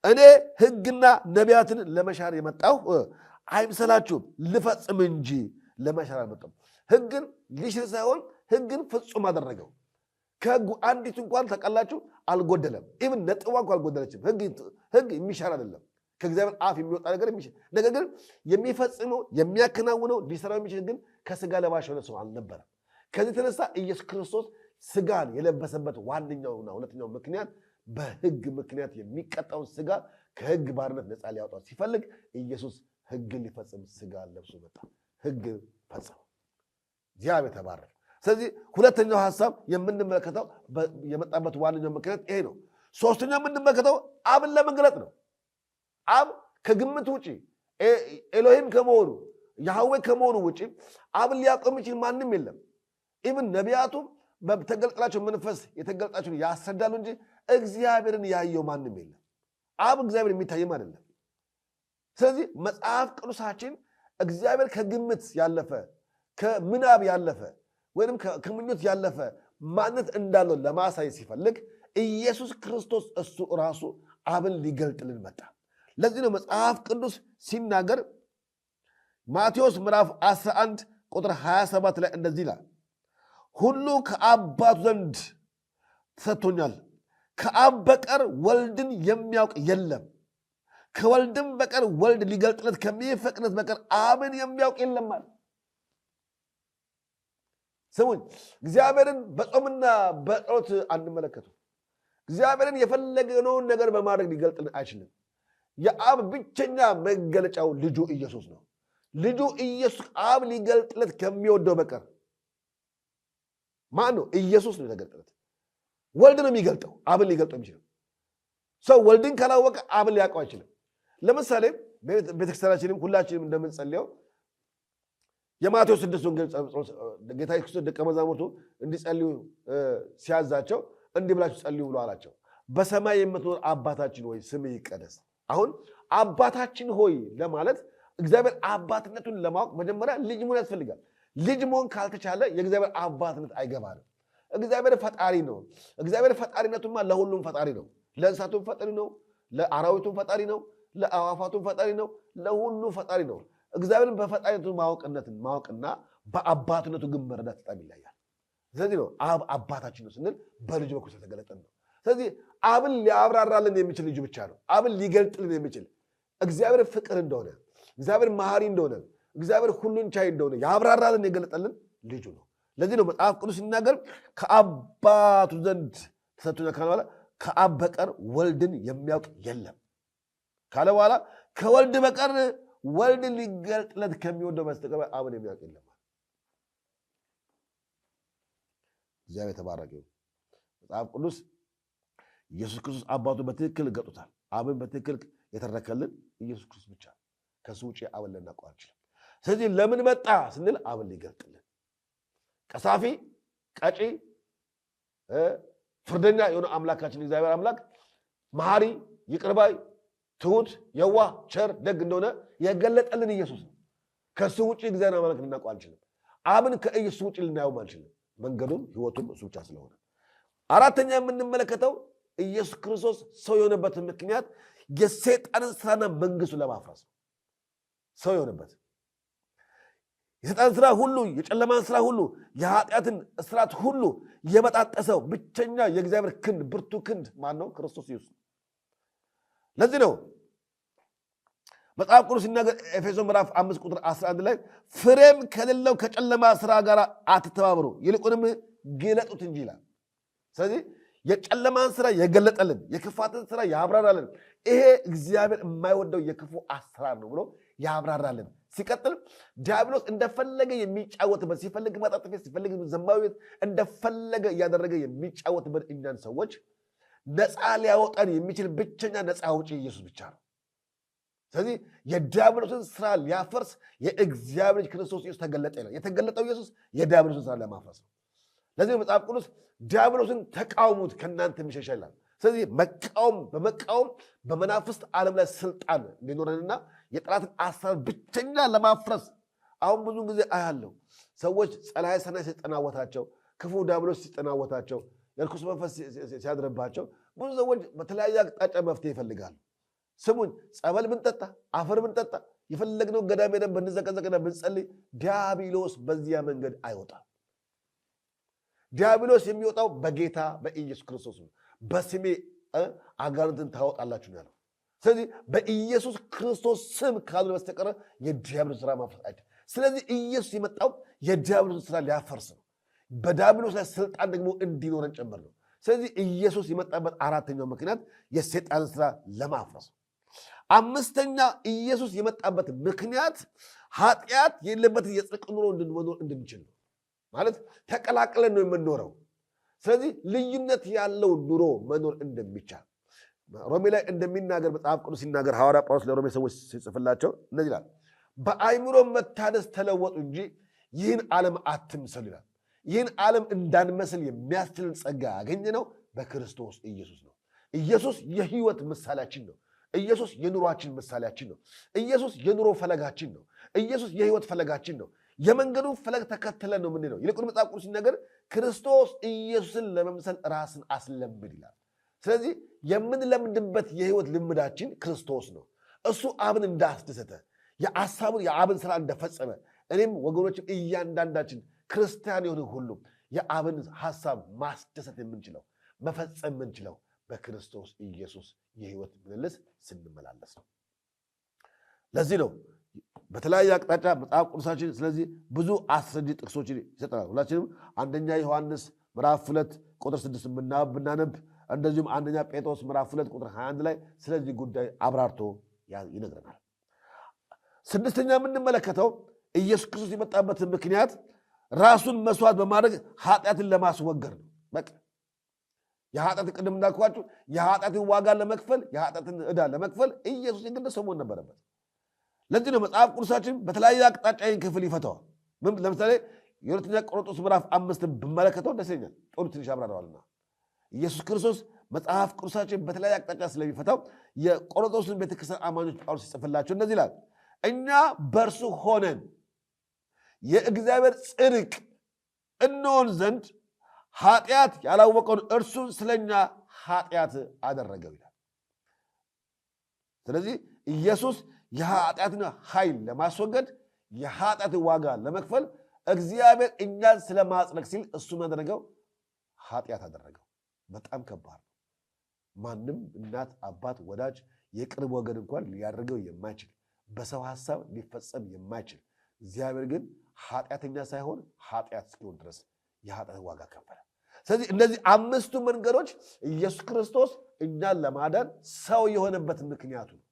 እኔ ሕግና ነቢያትን ለመሻር የመጣሁ አይምሰላችሁም፣ ልፈጽም እንጂ ለመሻር አልመጣሁም። ሕግን ሊሽር ሳይሆን ሕግን ፍጹም አደረገው። ከሕጉ አንዲቱ እንኳን ተቀላችሁ አልጎደለም። ኢቭን ነጥቧ እንኳን አልጎደለችም። ሕግ የሚሻር አይደለም። ከእግዚአብሔር አፍ የሚወጣ ነገር የሚሻር ነገር ግን የሚፈጽመው የሚያከናውነው ሊሰራው የሚችል ግን ከስጋ ለባሽ የሆነ ሰው አልነበረም። ከዚህ የተነሳ ኢየሱስ ክርስቶስ ስጋን የለበሰበት ዋነኛውና ሁለተኛው ምክንያት በሕግ ምክንያት የሚቀጣውን ስጋ ከሕግ ባርነት ነፃ ሊያወጣው ሲፈልግ ኢየሱስ ሕግን ሊፈጽም ስጋ ለብሶ መጣ። ሕግ ፈጸመ። እግዚአብሔር ተባረከ። ስለዚህ ሁለተኛው ሐሳብ የምንመለከተው የመጣበት ዋነኛው ምክንያት ይሄ ነው። ሶስተኛው የምንመለከተው አብን ለመግለጥ ነው። አብ ከግምት ውጪ ኤሎሂም ከመሆኑ ያህዌ ከመሆኑ ውጪ አብን ሊያውቀው የሚችል ማንም የለም። ኢቭን ነቢያቱም በተገለጠላቸው መንፈስ የተገለጣቸውን ያስረዳሉ እንጂ እግዚአብሔርን ያየው ማንም የለም። አብ እግዚአብሔር የሚታይም አይደለም። ስለዚህ መጽሐፍ ቅዱሳችን እግዚአብሔር ከግምት ያለፈ ከምናብ ያለፈ ወይም ከምኞት ያለፈ ማንነት እንዳለው ለማሳየት ሲፈልግ ኢየሱስ ክርስቶስ እሱ ራሱ አብን ሊገልጥልን መጣ። ለዚህ ነው መጽሐፍ ቅዱስ ሲናገር ማቴዎስ ምዕራፍ 11 ቁጥር 27 ላይ እንደዚህ ይላል፣ ሁሉ ከአባቱ ዘንድ ተሰጥቶኛል፣ ከአብ በቀር ወልድን የሚያውቅ የለም፣ ከወልድም በቀር ወልድ ሊገልጥለት ከሚፈቅድለት በቀር አብን የሚያውቅ የለም አለ። ስሙኝ፣ እግዚአብሔርን በጾምና በጸሎት አንመለከቱ። እግዚአብሔርን የፈለገነውን ነገር በማድረግ ሊገልጥልን አይችልም። የአብ ብቸኛ መገለጫው ልጁ ኢየሱስ ነው። ልጁ ኢየሱስ አብ ሊገልጥለት ከሚወደው በቀር ማን ነው? ኢየሱስ ነው የተገለጠለት። ወልድ ነው የሚገልጠው አብን ሊገልጠው የሚችለው። ሰው ወልድን ካላወቀ አብን ሊያውቀው አይችልም። ለምሳሌ ቤተክርስቲያናችንም ሁላችንም እንደምንጸልየው የማቴዎስ 6 ወንጌል ጌታ ኢየሱስ ደቀ መዛሙርቱ እንዲጸልዩ ሲያዛቸው እንዲህ ብላችሁ ጸልዩ ብሎ አላቸው። በሰማይ የምትኖር አባታችን ሆይ ስምህ ይቀደስ። አሁን አባታችን ሆይ ለማለት እግዚአብሔር አባትነቱን ለማወቅ መጀመሪያ ልጅ መሆን ያስፈልጋል። ልጅ መሆን ካልተቻለ የእግዚአብሔር አባትነት አይገባንም። እግዚአብሔር ፈጣሪ ነው። እግዚአብሔር ፈጣሪነቱማ ለሁሉም ፈጣሪ ነው። ለእንስሳቱም ፈጣሪ ነው፣ ለአራዊቱም ፈጣሪ ነው፣ ለአዕዋፋቱም ፈጣሪ ነው፣ ለሁሉ ፈጣሪ ነው። እግዚአብሔርን በፈጣሪነቱ ማወቅና በአባትነቱ ግን መረዳት በጣም ይለያል። ስለዚህ ነው አብ አባታችን ነው ስንል በልጁ በኩል ስለተገለጠን ነው። ስለዚህ አብን ሊያብራራልን የሚችል ልጁ ብቻ ነው። አብን ሊገልጥልን የሚችል እግዚአብሔር ፍቅር እንደሆነ፣ እግዚአብሔር መሐሪ እንደሆነ፣ እግዚአብሔር ሁሉን ቻይ እንደሆነ ያብራራልን የገለጠልን ልጁ ነው። ለዚህ ነው መጽሐፍ ቅዱስ ሲናገር ከአባቱ ዘንድ ተሰጥቶኛል ካለ በኋላ ከአብ በቀር ወልድን የሚያውቅ የለም ካለ በኋላ ከወልድ በቀር ወልድን ሊገልጥለት ከሚወደው በስተቀር አብን የሚያውቅ የለም። እግዚአብሔር የተባረከ ይሁን። መጽሐፍ ቅዱስ ኢየሱስ ክርስቶስ አባቱ በትክክል ገልጦታል። አብን በትክክል የተረከልን ኢየሱስ ክርስቶስ ብቻ፣ ከሱ ውጭ አብን ልናውቀው አንችልም። ስለዚህ ለምን መጣ ስንል አብን ሊገልጥልን። ቀሳፊ፣ ቀጪ፣ ፍርደኛ የሆነ አምላካችን እግዚአብሔር አምላክ መሐሪ፣ ይቅርባይ፣ ትሁት፣ የዋህ፣ ቸር፣ ደግ እንደሆነ የገለጠልን ኢየሱስ ነው። ከሱ ውጭ እግዚአብሔር አምላክ ልናውቀው አንችልም። አብን ከኢየሱስ ውጭ ልናየው አንችልም። መንገዱም ህይወቱም እሱ ብቻ ስለሆነ። አራተኛ የምንመለከተው ኢየሱስ ክርስቶስ ሰው የሆነበትን ምክንያት የሰይጣንን ስራና መንግስቱ ለማፍረስ ነው። ሰው የሆነበት የሰይጣን ስራ ሁሉ፣ የጨለማን ስራ ሁሉ፣ የኃጢአትን እስራት ሁሉ የበጣጠሰው ብቸኛ የእግዚአብሔር ክንድ ብርቱ ክንድ ማን ነው? ክርስቶስ ኢየሱስ። ለዚህ ነው መጽሐፍ ቅዱስ ሲናገር ኤፌሶን ምዕራፍ 5 ቁጥር 11 ላይ ፍሬም ከሌለው ከጨለማ ስራ ጋር አትተባበሩ ይልቁንም ግለጡት እንጂ ይላል። ስለዚህ የጨለማን ስራ የገለጠልን፣ የክፋትን ስራ ያብራራልን። ይሄ እግዚአብሔር የማይወደው የክፉ አሰራር ነው ብሎ ያብራራልን። ሲቀጥል ዲያብሎስ እንደፈለገ የሚጫወትበት፣ ሲፈልግ መጠጥ ቤት፣ ሲፈልግ ዘማዊ ቤት እንደፈለገ እያደረገ የሚጫወትበት እኛን ሰዎች ነፃ ሊያወጣን የሚችል ብቸኛ ነፃ አውጪ ኢየሱስ ብቻ ነው። ስለዚህ የዲያብሎስን ስራ ሊያፈርስ የእግዚአብሔር ልጅ ክርስቶስ ኢየሱስ ተገለጠ ይላል። የተገለጠው ኢየሱስ የዲያብሎስን ስራ ለማፍረስ ነው። ለዚህ መጽሐፍ ቅዱስ ዲያብሎስን ተቃውሙት ከእናንተ የሚሸሽ ይላል። ስለዚህ በመቃወም በመናፍስት ዓለም ላይ ስልጣን እንዲኖረንና የጠላትን አሰራር ብቸኛ ለማፍረስ አሁን ብዙ ጊዜ አያለው ሰዎች ጸላዔ ሰናይ ሲጠናወታቸው፣ ክፉ ዲያብሎስ ሲጠናወታቸው፣ የርኩስ መንፈስ ሲያድርባቸው ብዙ ሰዎች በተለያየ አቅጣጫ መፍትሄ ይፈልጋሉ። ስሙኝ፣ ጸበል ብንጠጣ፣ አፈር ብንጠጣ፣ የፈለግነው ገዳም ሄደን ብንዘቀዘቅና ብንጸልይ ዲያብሎስ በዚያ መንገድ አይወጣም። ዲያብሎስ የሚወጣው በጌታ በኢየሱስ ክርስቶስ ነው። በስሜ አጋንንትን ታወጣላችሁ ያለው። ስለዚህ በኢየሱስ ክርስቶስ ስም ካልሆነ በስተቀር የዲያብሎስ ስራ ማፍረስ አይደለም። ስለዚህ ኢየሱስ የመጣው የዲያብሎስ ስራ ሊያፈርስ ነው። በዲያብሎስ ላይ ስልጣን ደግሞ እንዲኖረን ጭምር ነው። ስለዚህ ኢየሱስ የመጣበት አራተኛው ምክንያት የሰይጣንን ስራ ለማፍረስ ነው። አምስተኛ ኢየሱስ የመጣበት ምክንያት ኃጢአት የሌለበትን የጽድቅ ኑሮ እንድንኖር እንድንችል ነው። ማለት ተቀላቅለን ነው የምንኖረው። ስለዚህ ልዩነት ያለው ኑሮ መኖር እንደሚቻል ሮሜ ላይ እንደሚናገር መጽሐፍ ቅዱስ ሲናገር ሐዋርያ ጳውሎስ ለሮሜ ሰዎች ሲጽፍላቸው እንደዚህ ይላል፣ በአእምሮ መታደስ ተለወጡ እንጂ ይህን ዓለም አትምሰሉ ይላል። ይህን ዓለም እንዳንመስል የሚያስችልን ጸጋ ያገኘነው በክርስቶስ ኢየሱስ ነው። ኢየሱስ የህይወት ምሳሌያችን ነው። ኢየሱስ የኑሯችን ምሳሌያችን ነው። ኢየሱስ የኑሮ ፈለጋችን ነው። ኢየሱስ የህይወት ፈለጋችን ነው። የመንገዱን ፈለግ ተከትለን ነው ምንድነው? ይልቁን መጽሐፍ ቅዱስ ሲናገር ክርስቶስ ኢየሱስን ለመምሰል ራስን አስለምድ ይላል። ስለዚህ የምንለምድበት የህይወት ልምዳችን ክርስቶስ ነው። እሱ አብን እንዳስደሰተ የአብን ስራ እንደፈጸመ እኔም ወገኖችም እያንዳንዳችን ክርስቲያን የሆነ ሁሉ የአብን ሐሳብ ማስደሰት የምንችለው መፈጸም የምንችለው በክርስቶስ ኢየሱስ የህይወት ምልልስ ስንመላለስ ነው። ለዚህ ነው በተለያየ አቅጣጫ መጽሐፍ ቅዱሳችን ስለዚህ ብዙ አስረጂ ጥቅሶችን ይሰጠናል። ሁላችንም አንደኛ ዮሐንስ ምዕራፍ 2 ቁጥር 6 ብናነብ እንደዚሁም አንደኛ ጴጥሮስ ምዕራፍ 2 ቁጥር 21 ላይ ስለዚህ ጉዳይ አብራርቶ ይነግረናል። ስድስተኛ የምንመለከተው ኢየሱስ ክርስቶስ የመጣበት ምክንያት ራሱን መስዋዕት በማድረግ ኃጢአትን ለማስወገድ ነው። በቃ የኃጢአትን ቅድም እንዳልኳችሁ የኃጢአትን ዋጋ ለመክፈል የኃጢአትን ዕዳ ለመክፈል ኢየሱስ የግድ ሰው መሆን ነበረበት። ለዚህ ነው መጽሐፍ ቅዱሳችን በተለያየ አቅጣጫ ይህን ክፍል ይፈተዋል። ለምሳሌ የሁለተኛ ቆሮንቶስ ምዕራፍ 5 ብመለከተው ደስ ይለኛል። ጥሩ ትንሽ አብራራዋልና ኢየሱስ ክርስቶስ መጽሐፍ ቅዱሳችን በተለያየ አቅጣጫ ስለሚፈታው የቆሮንቶስን ቤተክርስቲያን አማኞች ጳውሎስ ሲጽፍላቸው እንደዚህ ይላል፣ እኛ በእርሱ ሆነን የእግዚአብሔር ጽድቅ እንሆን ዘንድ ኃጢአት ያላወቀውን እርሱን ስለኛ ኃጢአት አደረገው ይላል። ስለዚህ ኢየሱስ የኃጢአትን ኃይል ለማስወገድ የኃጢአትን ዋጋ ለመክፈል እግዚአብሔር እኛን ስለማጽደቅ ሲል እሱ ያደረገው ኃጢአት አደረገው። በጣም ከባድ ነው። ማንም እናት፣ አባት፣ ወዳጅ፣ የቅርብ ወገን እንኳን ሊያደርገው የማይችል በሰው ሐሳብ ሊፈጸም የማይችል እግዚአብሔር ግን ኃጢአተኛ ሳይሆን ኃጢአት እስኪሆን ድረስ የኃጢአት ዋጋ ከፈለ። ስለዚህ እነዚህ አምስቱ መንገዶች ኢየሱስ ክርስቶስ እኛን ለማዳን ሰው የሆነበት ምክንያቱ ነው።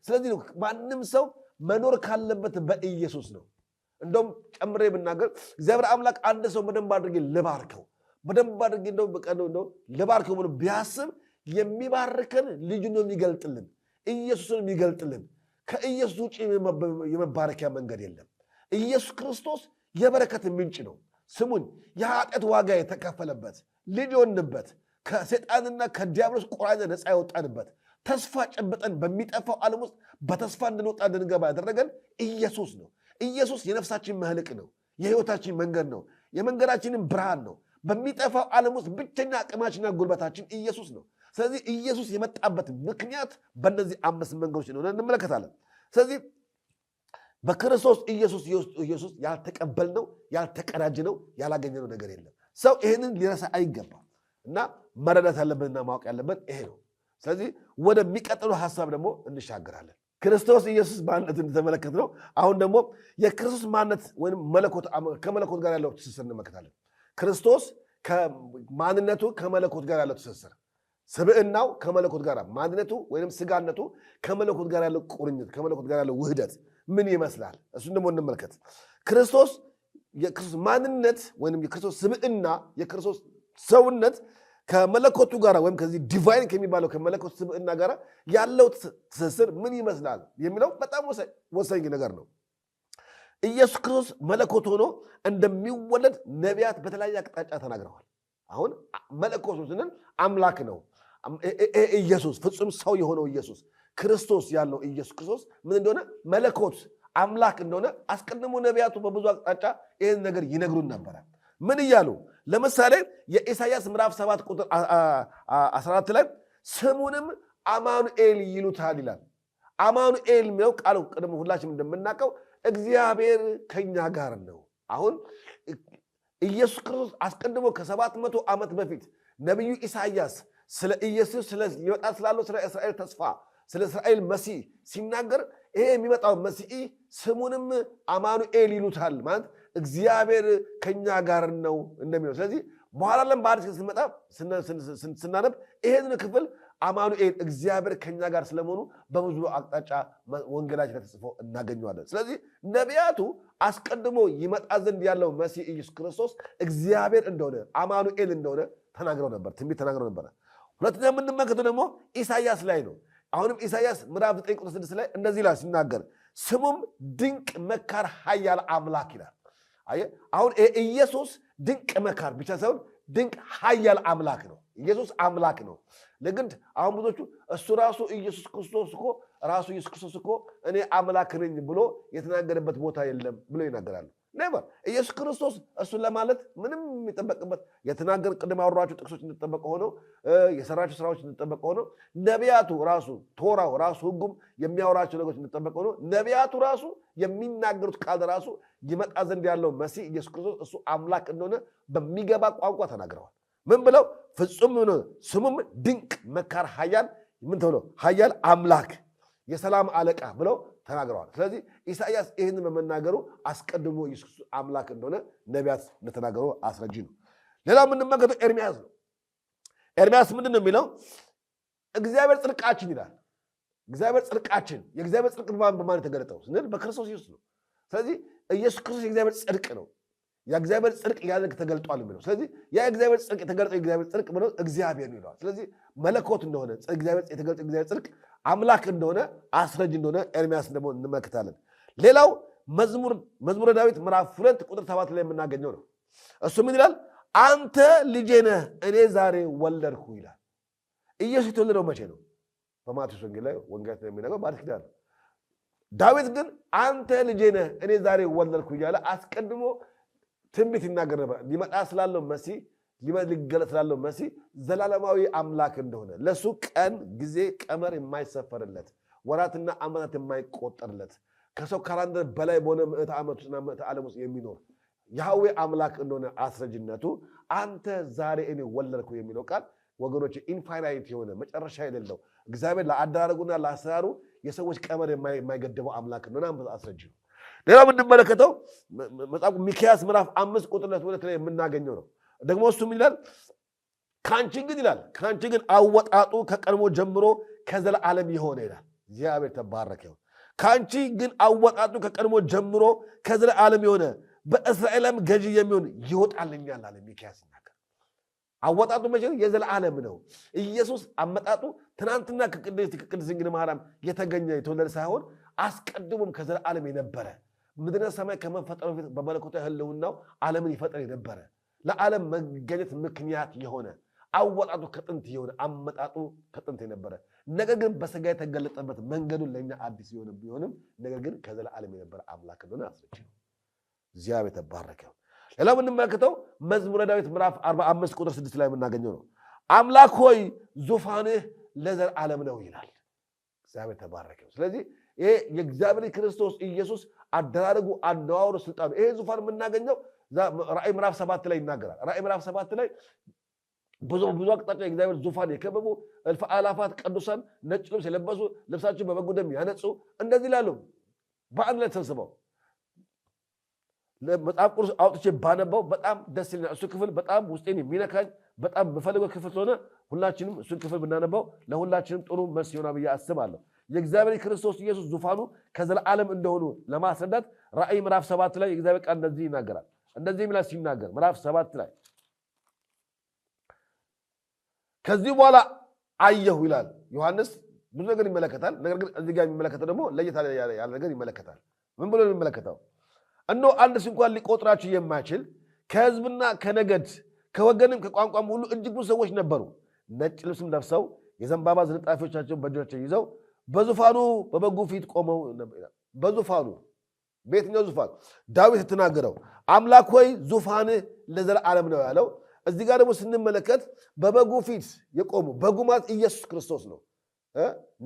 ስለዚህ ነው ማንም ሰው መኖር ካለበት በኢየሱስ ነው። እንደውም ጨምሬ ብናገር እግዚአብሔር አምላክ አንድ ሰው በደንብ አድርጌ ልባርከው ልባርከው ብሎ ቢያስብ የሚባርከን ልጁ ነው የሚገልጥልን፣ ኢየሱስን የሚገልጥልን። ከኢየሱስ ውጭ የመባረኪያ መንገድ የለም። ኢየሱስ ክርስቶስ የበረከት ምንጭ ነው። ስሙን የኃጢአት ዋጋ የተከፈለበት ልጅ የሆንበት ከሰይጣንና ከዲያብሎስ ቁራኛ ነፃ ያወጣንበት ተስፋ ጨብጠን በሚጠፋው ዓለም ውስጥ በተስፋ እንድንወጣ እንድንገባ ያደረገን ኢየሱስ ነው። ኢየሱስ የነፍሳችን መህልቅ ነው። የህይወታችን መንገድ ነው። የመንገዳችንን ብርሃን ነው። በሚጠፋው ዓለም ውስጥ ብቸኛ አቅማችንና ጉልበታችን ኢየሱስ ነው። ስለዚህ ኢየሱስ የመጣበት ምክንያት በእነዚህ 5 መንገዶች ነው እንመለከታለን። ስለዚህ በክርስቶስ ኢየሱስ ያልተቀበልነው ያልተቀዳጅነው ያላገኘነው ነገር የለም። ሰው ይህንን ሊረሳ አይገባም እና መረዳት ያለበትና ማወቅ ያለበት ይሄ ነው። ስለዚህ ወደሚቀጥሉ ሐሳብ ደግሞ እንሻገራለን። ክርስቶስ ኢየሱስ ማንነት እንደተመለከት ነው። አሁን ደግሞ የክርስቶስ ማንነት ወይም ከመለኮት ጋር ያለው ትስስር እንመለከታለን። ክርስቶስ ከማንነቱ ከመለኮት ጋር ያለው ትስስር ስብዕናው ከመለኮት ጋር ማንነቱ ወይንም ስጋነቱ ከመለኮት ጋር ያለው ቁርኝት ከመለኮት ጋር ያለው ውህደት ምን ይመስላል? እሱን ደግሞ እንመልከት። ክርስቶስ የክርስቶስ ማንነት ወይንም የክርስቶስ ስብዕና የክርስቶስ ሰውነት ከመለኮቱ ጋር ወይም ከዚህ ዲቫይን ከሚባለው ከመለኮት ስብዕና ጋር ያለው ትስስር ምን ይመስላል የሚለው በጣም ወሳኝ ነገር ነው። ኢየሱስ ክርስቶስ መለኮት ሆኖ እንደሚወለድ ነቢያት በተለያየ አቅጣጫ ተናግረዋል። አሁን መለኮት ስንል አምላክ ነው። ኢየሱስ ፍጹም ሰው የሆነው ኢየሱስ ክርስቶስ ያለው ኢየሱስ ክርስቶስ ምን እንደሆነ መለኮት አምላክ እንደሆነ አስቀድሞ ነቢያቱ በብዙ አቅጣጫ ይህን ነገር ይነግሩን ነበረ። ምን እያሉ? ለምሳሌ የኢሳይያስ ምዕራፍ 7 ቁጥር 14 ላይ ስሙንም አማኑኤል ይሉታል ይላል። አማኑኤል የሚለው ቃሉ ቀደም ሁላችንም እንደምናውቀው እግዚአብሔር ከኛ ጋር ነው። አሁን ኢየሱስ ክርስቶስ አስቀድሞ ከ700 ዓመት በፊት ነቢዩ ኢሳይያስ ስለ ኢየሱስ ሊመጣ ስላለው ስለ እስራኤል ተስፋ ስለ እስራኤል መሲህ ሲናገር ይሄ የሚመጣው መሲህ ስሙንም አማኑኤል ይሉታል ማለት እግዚአብሔር ከኛ ጋር ነው እንደሚለው። ስለዚህ በኋላ ለም በአዲስ ስንመጣ ስናነብ ይሄን ክፍል አማኑኤል እግዚአብሔር ከኛ ጋር ስለመሆኑ በብዙ አቅጣጫ ወንጌላችን ተጽፎ እናገኘዋለን። ስለዚህ ነቢያቱ አስቀድሞ ይመጣ ዘንድ ያለው መሲህ ኢየሱስ ክርስቶስ እግዚአብሔር እንደሆነ አማኑኤል እንደሆነ ተናግረው ነበር፣ ትንቢት ተናግረው ነበር። ሁለተኛ የምንመለከተው ደግሞ ኢሳይያስ ላይ ነው። አሁንም ኢሳይያስ ምዕራፍ 9 ቁጥር 6 ላይ እንደዚህ ላይ ሲናገር ስሙም ድንቅ መካር ኃያል አምላክ ይላል። አሁን ኢየሱስ ድንቅ መካር ብቻ ሳይሆን ድንቅ ኃያል አምላክ ነው። ኢየሱስ አምላክ ነው። ለግንድ አሁን ብዙዎቹ እሱ ራሱ ኢየሱስ ክርስቶስ እኮ ራሱ ኢየሱስ ክርስቶስ እኮ እኔ አምላክ ነኝ ብሎ የተናገረበት ቦታ የለም ብሎ ይናገራሉ። ነበር ኢየሱስ ክርስቶስ እሱን ለማለት ምንም የሚጠበቅበት የተናገር ቅድም ያወራቸው ጥቅሶች እንደተጠበቀ ሆነው የሰራቸው ስራዎች እንደተጠበቀ ሆነው ነቢያቱ ራሱ ቶራው ራሱ ሕጉም የሚያወራቸው ነገሮች እንደተጠበቀ ሆነው ነቢያቱ ራሱ የሚናገሩት ቃል ራሱ ይመጣ ዘንድ ያለው መሲህ ኢየሱስ ክርስቶስ እሱ አምላክ እንደሆነ በሚገባ ቋንቋ ተናግረዋል። ምን ብለው? ፍጹም ነው ስሙም ድንቅ መካር ኃያል ምን ተብሎ ኃያል አምላክ የሰላም አለቃ ብለው ተናግረዋል። ስለዚህ ኢሳይያስ ይህንን በመናገሩ አስቀድሞ ኢየሱስ አምላክ እንደሆነ ነቢያት እንደተናገሩ አስረጂ ነው። ሌላ የምንመለከተው ኤርምያስ ነው። ኤርምያስ ምንድን ነው የሚለው? እግዚአብሔር ጽድቃችን ይላል። እግዚአብሔር ጽድቃችን የእግዚአብሔር ጽድቅ በማን የተገለጠው ስንል በክርስቶስ ኢየሱስ ነው። ስለዚህ ኢየሱስ ክርስቶስ የእግዚአብሔር ጽድቅ ነው። የእግዚአብሔር ጽድቅ ያደግ ተገልጧል የሚለው። ስለዚህ የእግዚአብሔር ጽድቅ የተገለጠው የእግዚአብሔር ጽድቅ ብለው እግዚአብሔር ይለዋል። ስለዚህ መለኮት እንደሆነ እግዚአብሔር የተገለጠው የእግዚአብሔር ጽድቅ አምላክ እንደሆነ አስረጅ እንደሆነ ኤርምያስ ደግሞ እንመለከታለን። ሌላው መዝሙረ ዳዊት ምዕራፍ 2 ቁጥር 7 ላይ የምናገኘው ነው። እሱ ምን ይላል? አንተ ልጄ ነህ እኔ ዛሬ ወለድኩ ይላል። ኢየሱስ የተወለደው መቼ ነው? በማቴዎስ ወንጌል ላይ ወንጌል የሚነገረው በአዲስ ኪዳን ነው። ዳዊት ግን አንተ ልጄ ነህ እኔ ዛሬ ወለድኩ እያለ አስቀድሞ ትንቢት ይናገር ነበር። ሊመጣ ስላለው መሲህ ሊገለጥ ስላለው መሲህ ዘላለማዊ አምላክ እንደሆነ ለሱ ቀን ጊዜ ቀመር የማይሰፈርለት ወራትና ዓመታት የማይቆጠርለት ከሰው ካላንደር በላይ በሆነ ምዕተ ዓመትና ምዕተ ዓለም ውስጥ የሚኖር ያህዌ አምላክ እንደሆነ አስረጅነቱ አንተ ዛሬ እኔ ወለድኩ የሚለው ቃል ወገኖች ኢንፋይናይት የሆነ መጨረሻ የሌለው እግዚአብሔር ለአደራረጉና ለአሰራሩ የሰዎች ቀመር የማይገድበው አምላክ እንደሆነ አስረጅ ነው። ሌላ የምንመለከተው መጽሐፍ ሚክያስ ምዕራፍ 5 ቁጥር 2 ላይ የምናገኘው ነው። ደግሞ እሱ ምን ይላል? ካንቺ ግን ይላል ካንቺ ግን አወጣጡ ከቀድሞ ጀምሮ ከዘላለም የሆነ ይላል። እግዚአብሔር ተባረከ ይሁን። ካንቺ ግን አወጣጡ ከቀድሞ ጀምሮ ከዘላለም የሆነ በእስራኤልም ገዢ የሚሆን ይወጣልኛል አለ ሚክያስ ይናገር። አወጣጡ መቼ? የዘላለም ነው። ኢየሱስ አመጣጡ ትናንትና ከቅድስት ድንግል ማርያም የተገኘ የተወለደ ሳይሆን አስቀድሞም ከዘላለም የነበረ ምድርና ሰማይ ከመፈጠሩ በፊት በመለኮታዊ ሕልውናው ዓለምን ይፈጥር የነበረ ለዓለም መገኘት ምክንያት የሆነ አወጣጡ ከጥንት የሆነ አመጣጡ ከጥንት የነበረ ነገር ግን በሥጋ የተገለጠበት መንገዱን ለእኛ አዲስ የሆነ ቢሆንም ነገር ግን ከዘላለም የነበረ አምላክ እንደሆነ አስረጅ ነው። እግዚአብሔር ተባረከ። ሌላው የምንመለከተው መዝሙረ ዳዊት ምዕራፍ 45 ቁጥር 6 ላይ የምናገኘው ነው። አምላክ ሆይ ዙፋንህ ለዘላለም ነው ይላል። እግዚአብሔር ተባረከ። ስለዚህ ይሄ የእግዚአብሔር ክርስቶስ ኢየሱስ አደራረጉ አነዋወሩ ስልጣኑ ይሄ ዙፋን የምናገኘው ራእይ ምዕራፍ 7 ላይ ይናገራል። ራእይ ምዕራፍ 7 ላይ ብዙ አቅጣጫ የእግዚአብሔር ዙፋን የከበቡ እልፍ አላፋት ቅዱሳን ነጭ ልብስ የለበሱ ልብሳቸው በበጉ ደም ያነጹ እንደዚህ ላሉ በአንድ ላይ ተሰብስበው መጽሐፍ ቅዱስ አውጥቼ ባነበው በጣም ደስ ይለኛል። እሱ ክፍል በጣም ውስጤን የሚነካኝ በጣም በፈልገው ክፍል ስለሆነ ሁላችንም እሱን ክፍል ብናነበው ለሁላችንም ጥሩ መልስ ይሆናል ብዬ አስባለሁ። የእግዚአብሔር ክርስቶስ ኢየሱስ ዙፋኑ ከዘላለም እንደሆኑ ለማስረዳት ራእይ ምዕራፍ 7 ላይ የእግዚአብሔር ቃል እንደዚህ ይናገራል። እንደዚህ የሚል ሲናገር ምዕራፍ 7 ላይ ከዚህ በኋላ አየሁ ይላል ዮሐንስ። ብዙ ነገር ይመለከታል። ነገር ግን እዚህ ጋር የሚመለከተው ደግሞ ለየት ያለ ነገር ይመለከታል። ምን ብሎ ነው የሚመለከተው? እነሆ አንድ እንኳን ሊቆጥራቸው የማይችል ከሕዝብና ከነገድ ከወገንም ከቋንቋም ሁሉ እጅግ ብዙ ሰዎች ነበሩ። ነጭ ልብስም ለብሰው የዘንባባ ዝንጣፊዎቻቸውን በእጆቻቸው ይዘው በዙፋኑ በበጉ ፊት ቆመው ነበር። በዙፋኑ በየትኛው ዙፋን? ዳዊት የተናገረው አምላክ ሆይ ዙፋንህ ለዘላለም ነው ያለው። እዚህ ጋር ደግሞ ስንመለከት በበጉ ፊት የቆሙ በጉ ማለት ኢየሱስ ክርስቶስ ነው።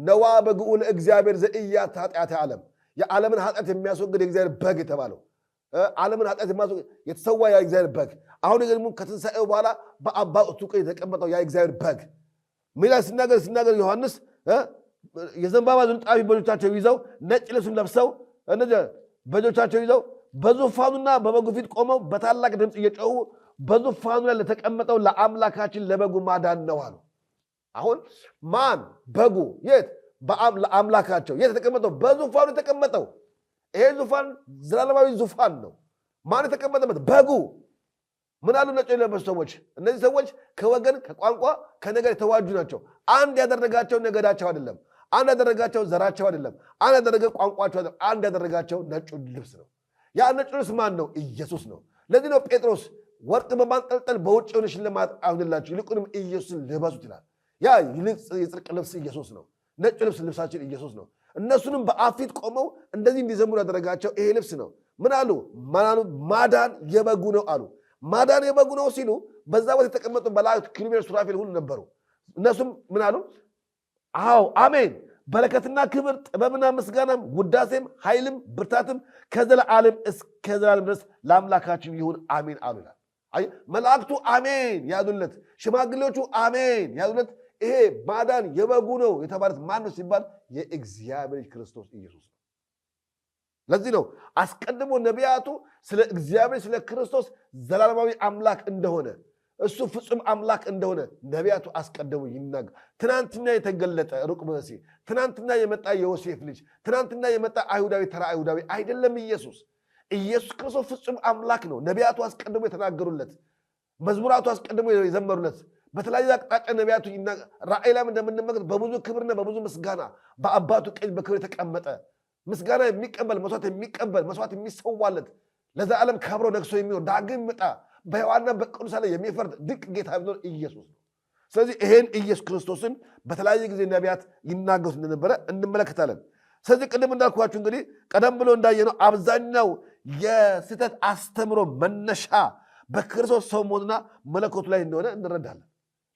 ነዋ በግዑ ለእግዚአብሔር ዘኢያት ኃጢአተ ዓለም የዓለምን ኃጢአት የሚያስወግድ የእግዚአብሔር በግ የተባለው ዓለምን ኃጢአት የሚያስወግድ የተሰዋ ያ እግዚአብሔር በግ አሁን ደግሞ ከትንሣኤው በኋላ በአባቱ ቀኝ የተቀመጠው ያ እግዚአብሔር በግ ሚላ ሲናገር ዮሐንስ የዘንባባ ዝንጣፊ በእጆቻቸው ይዘው ነጭ ልብስም ለብሰው እነዚህ በእጆቻቸው ይዘው በዙፋኑና በበጉ ፊት ቆመው በታላቅ ድምፅ እየጮሁ በዙፋኑ ላይ ለተቀመጠው ለአምላካችን ለበጉ ማዳን ነው አሉ። አሁን ማን? በጉ። የት? ለአምላካቸው የት የተቀመጠው? በዙፋኑ የተቀመጠው። ይሄ ዙፋን ዘላለማዊ ዙፋን ነው። ማን የተቀመጠበት? በጉ። ምን አሉ ነጭ የለበሱ ሰዎች? እነዚህ ሰዎች ከወገን ከቋንቋ ከነገድ የተዋጁ ናቸው። አንድ ያደረጋቸው ነገዳቸው አይደለም። አንድ ያደረጋቸው ዘራቸው አይደለም። አንድ ያደረገ ቋንቋቸው አይደለም። አንድ ያደረጋቸው ነጩ ልብስ ነው። ያ ነጩ ልብስ ማን ነው? ኢየሱስ ነው። ለዚህ ነው ጴጥሮስ ወርቅ በማንጠልጠል በውጭ የሆነ ሽልማት አይሁንላችሁ፣ ይልቁንም ኢየሱስን ልበሱት ይላል። ያ የጽድቅ ልብስ ኢየሱስ ነው። ነጭ ልብስ ልብሳችን ኢየሱስ ነው። እነሱንም በአፊት ቆመው እንደዚህ እንዲዘምሩ ያደረጋቸው ይሄ ልብስ ነው። ምን አሉ? ማዳን የበጉ ነው አሉ። ማዳን የበጉ ነው ሲሉ በዛ ቦታ የተቀመጡ መላእክት ኪሩቤል፣ ሱራፌል ሁሉ ነበሩ። እነሱም ምን አሉ? አዎ አሜን፣ በረከትና ክብር ጥበብና ምስጋናም ውዳሴም ኃይልም ብርታትም ከዘላለም እስከ ዘላለም ድረስ ለአምላካችን ይሁን አሜን አሉ ይላል። መላእክቱ አሜን ያሉለት፣ ሽማግሌዎቹ አሜን ያሉለት ይሄ ማዳን የበጉ ነው የተባለት ማን ነው ሲባል የእግዚአብሔር ክርስቶስ ኢየሱስ ነው። ለዚህ ነው አስቀድሞ ነቢያቱ ስለ እግዚአብሔር ስለ ክርስቶስ ዘላለማዊ አምላክ እንደሆነ እሱ ፍጹም አምላክ እንደሆነ ነቢያቱ አስቀድሞ ይናገር። ትናንትና የተገለጠ ሩቅ ብእሲ፣ ትናንትና የመጣ የዮሴፍ ልጅ፣ ትናንትና የመጣ አይሁዳዊ ተራ አይሁዳዊ አይደለም። ኢየሱስ ክርስቶስ ፍጹም አምላክ ነው። ነቢያቱ አስቀድሞ የተናገሩለት፣ መዝሙራቱ አስቀድሞ የዘመሩለት፣ በተለያዩ አቅጣጫ ነቢያቱ ራእይ ላይም እንደምንመለከት በብዙ ክብርና በብዙ ምስጋና በአባቱ ቀኝ በክብር የተቀመጠ ምስጋና የሚቀበል መስዋዕት የሚቀበል መስዋዕት የሚሰዋለት ለዘላለም ከብሮ ነግሶ የሚሆን ዳግም ይመጣ በሕያዋንና በቅዱሳን ላይ የሚፈርድ ድንቅ ጌታ ቢኖር ኢየሱስ ነው። ስለዚህ ይሄን ኢየሱስ ክርስቶስን በተለያየ ጊዜ ነቢያት ይናገሩት እንደነበረ እንመለከታለን። ስለዚህ ቅድም እንዳልኳችሁ እንግዲህ ቀደም ብሎ እንዳየነው አብዛኛው የስህተት አስተምሮ መነሻ በክርስቶስ ሰው መሆንና መለኮቱ ላይ እንደሆነ እንረዳለን።